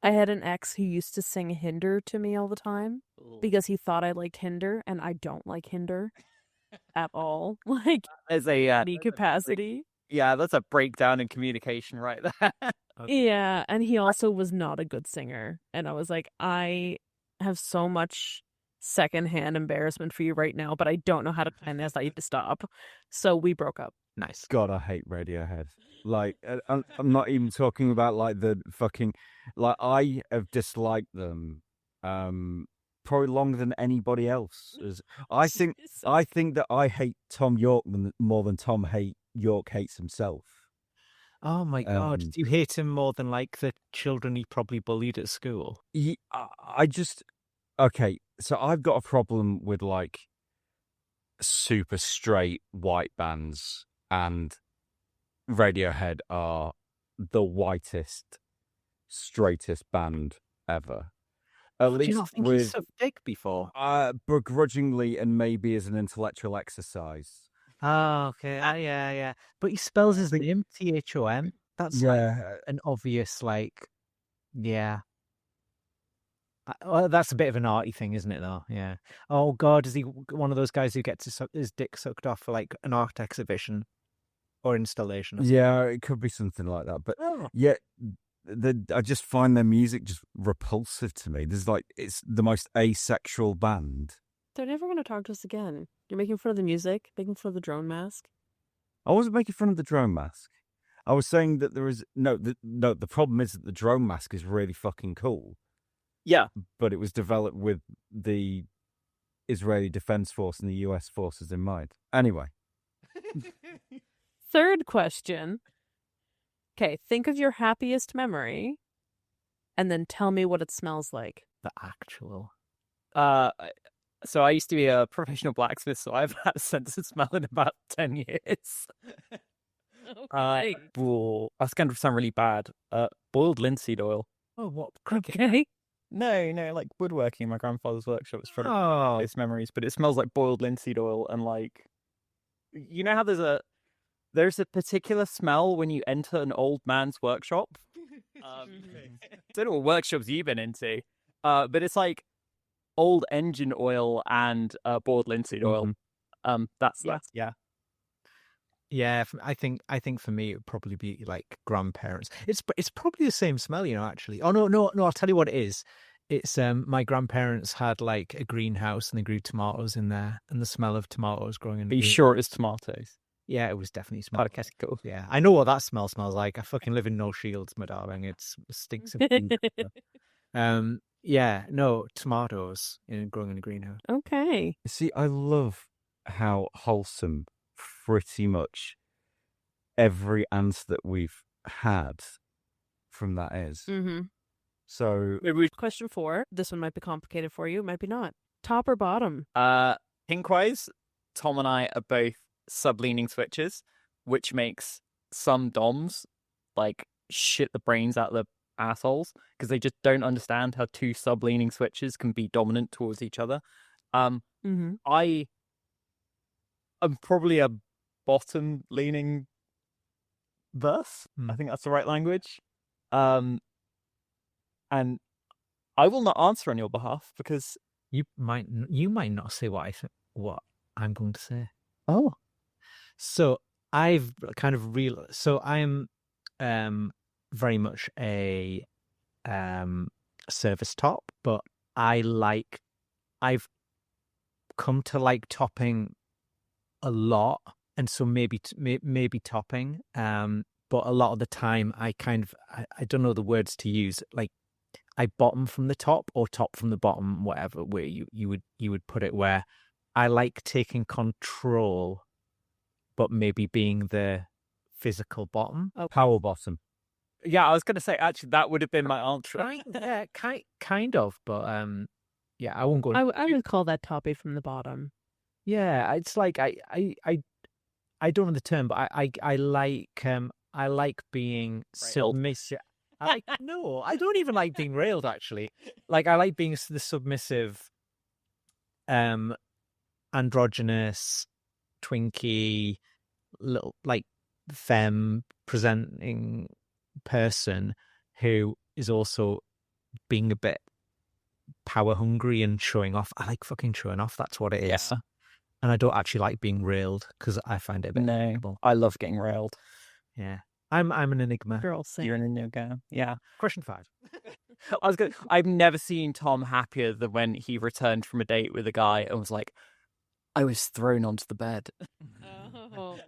I had an ex who used to sing Hinder to me all the time because he thought I liked Hinder, and I don't like Hinder at all. Like There's a any capacity. yeah, that's a breakdown in communication right there. Yeah, and he also was not a good singer. And I was like, I have so much secondhand embarrassment for you right now, but I don't know how to plan this. I need to stop. So we broke up. Nice. God, I hate Radiohead. Like, I'm not even talking about like the fucking, like I have disliked them, probably longer than anybody else. I think that I hate Tom York more than Tom York hates himself. Oh my God. Do you hate him more than like the children he probably bullied at school? Okay, so I've got a problem with like super straight white bands, and Radiohead are the whitest, straightest band ever. At Do least you not think he's so big before? Begrudgingly and maybe as an intellectual exercise. Oh, okay. Yeah. But he spells his name Thom. That's like an obvious, like, yeah. Well, that's a bit of an arty thing, isn't it, though? Yeah. Oh, God, is he one of those guys who gets his dick sucked off for, like, an art exhibition or installation? Yeah, it could be something like that. But yeah, I just find their music just repulsive to me. It's the most asexual band. They're never going to talk to us again. You're making fun of the music, making fun of the drone mask. I wasn't making fun of the drone mask. I was saying that there is the problem is that the drone mask is really fucking cool. Yeah. But it was developed with the Israeli Defense Force and the US forces in mind. Anyway. Third question. Okay, think of your happiest memory and then tell me what it smells like. The actual. So I used to be a professional blacksmith, so I've had a sense of smell in about 10 years. Okay. That's going to sound really bad. Boiled linseed oil. Oh, what? Okay. No, like woodworking in my grandfather's workshop was full Oh. of those memories, but it smells like boiled linseed oil, and like, you know how there's a particular smell when you enter an old man's workshop? I don't know what workshops you've been into, but it's like old engine oil and boiled linseed oil. That's yeah. Yeah, I think for me it would probably be like grandparents. It's probably the same smell, actually. Oh no, I'll tell you what it is. It's my grandparents had like a greenhouse and they grew tomatoes in there, and the smell of tomatoes growing in. Are you sure it's tomatoes? Yeah, it was definitely tomatoes. Okay, cool. Yeah, I know what that smells like. I fucking live in No Shields, my darling. It stinks of yeah, no, tomatoes growing in a greenhouse. Okay. See, I love how wholesome pretty much every answer that we've had from that is. Mm-hmm. So, question 4. This one might be complicated for you, might be not. Top or bottom? Kink-wise, Tom and I are both sub-leaning switches, which makes some DOMs like shit the brains out of the assholes because they just don't understand how two sub-leaning switches can be dominant towards each other. I'm probably a bottom-leaning verse. I think that's the right language. And I will not answer on your behalf because you might not say what I'm going to say. Oh, so I've kind of realized. So I'm very much a service top, but I've come to like topping a lot, and so maybe topping. But a lot of the time, I don't know the words to use. Like I bottom from the top or top from the bottom, whatever way you would put it. Where I like taking control, but maybe being the physical bottom. Power bottom. Yeah, I was going to say, actually, that would have been my answer. Kind of, but yeah, I won't go. I would call that toppy from the bottom. Yeah, it's like I don't know the term, but I like being submissive. No, I don't even like being railed. Actually, like I like being the submissive, androgynous, twinky, little like femme presenting person who is also being a bit power hungry and showing off. I like fucking showing off. That's what it is. Yeah. And I don't actually like being railed because I find it a bit No, I love getting railed. Yeah. I'm an enigma. Girl, same. You're an enigma. Yeah. Question 5. I've never seen Tom happier than when he returned from a date with a guy and was like, I was thrown onto the bed Oh.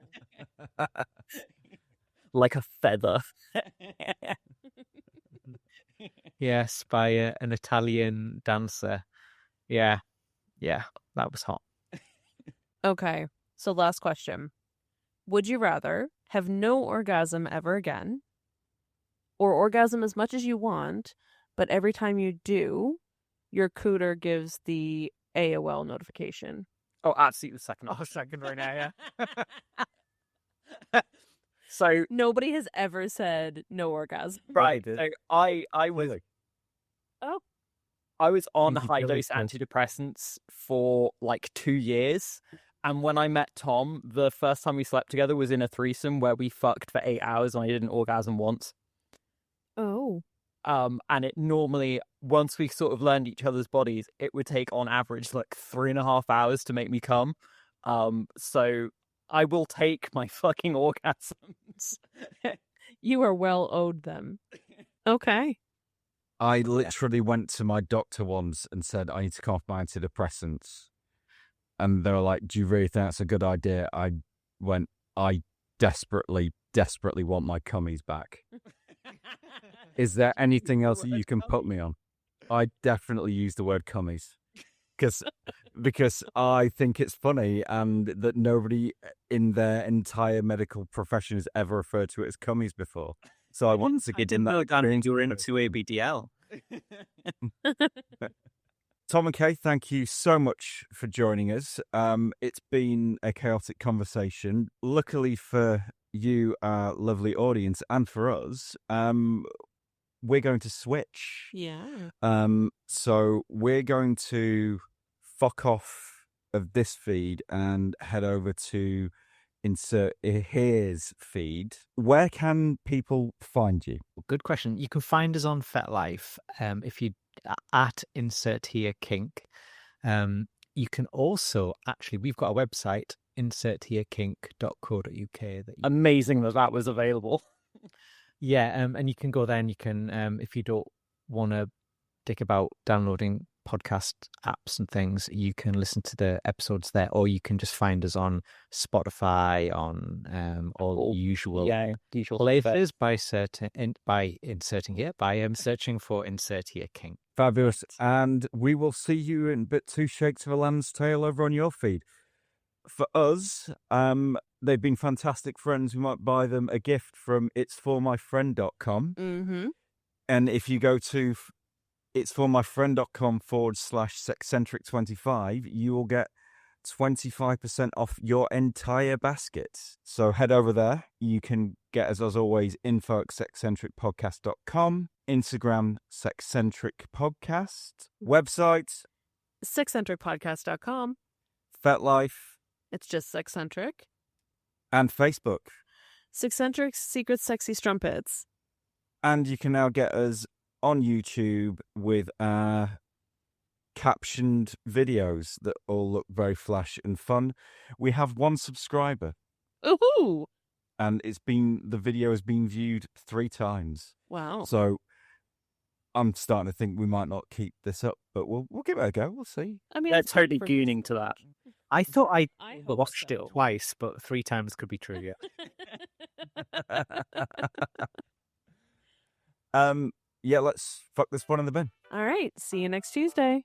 like a feather. Yes, by an Italian dancer. Yeah, that was hot. Okay, so last question. Would you rather have no orgasm ever again, or orgasm as much as you want, but every time you do, your cooter gives the AOL notification? Oh, absolutely the second. Oh, second right now, So Nobody has ever said no orgasm. right, did. so I was Oh. I was on Easy high killing dose pill. antidepressants for like 2 years. And when I met Tom, the first time we slept together was in a threesome where we fucked for 8 hours and I didn't orgasm once. Oh. And it normally, once we sort of learned each other's bodies, it would take on average like 3.5 hours to make me come. So I will take my fucking orgasms. You are well owed them. Okay. I literally went to my doctor once and said, I need to come off my antidepressants. And they were like, do you really think that's a good idea? I went, I desperately want my cummies back. Is there anything else that you can put me on? I definitely use the word cummies. Because I think it's funny and that nobody in their entire medical profession has ever referred to it as cummies before. So I wanted to give them that. you're into ABDL. Tom and Kay, thank you so much for joining us. It's been a chaotic conversation. Luckily for you, our lovely audience, and for us, we're going to switch. Yeah. So we're going to fuck off of this feed and head over to insert his feed. Where can people find you? Good question. You can find us on FetLife if you at insert here kink. You can also we've got a website, insertherekink.co.uk. Amazing that was available. Yeah, and you can go there and you can, if you don't want to dick about downloading podcast apps and things, you can listen to the episodes there, or you can just find us on Spotify, on all usual places by searching for Insert Here Kink. Fabulous. And we will see you in bit 2 Shakes of a Lamb's Tail over on your feed. For us, they've been fantastic friends. We might buy them a gift from itsformyfriend.com. Mm-hmm. And if you go to itsformyfriend.com/sexcentric25, you will get 25% off your entire basket. So head over there. You can get us, as always, info@sexcentricpodcast.com, Instagram, Sexcentric Podcast, website, Sexcentricpodcast.com. FetLife, It's just Sexcentric. and Facebook. Sexcentric's Secret Sexy Strumpets. And you can now get us on YouTube with our captioned videos that all look very flash and fun. We have 1 subscriber. Ooh! And the video has been viewed 3 times. Wow. So I'm starting to think we might not keep this up, but we'll give it a go. We'll see. I mean, They're it's totally for- gooning to that. I thought I hope watched so. it twice, but 3 times could be true, yeah. Yeah, let's fuck this one in the bin. All right. See you next Tuesday.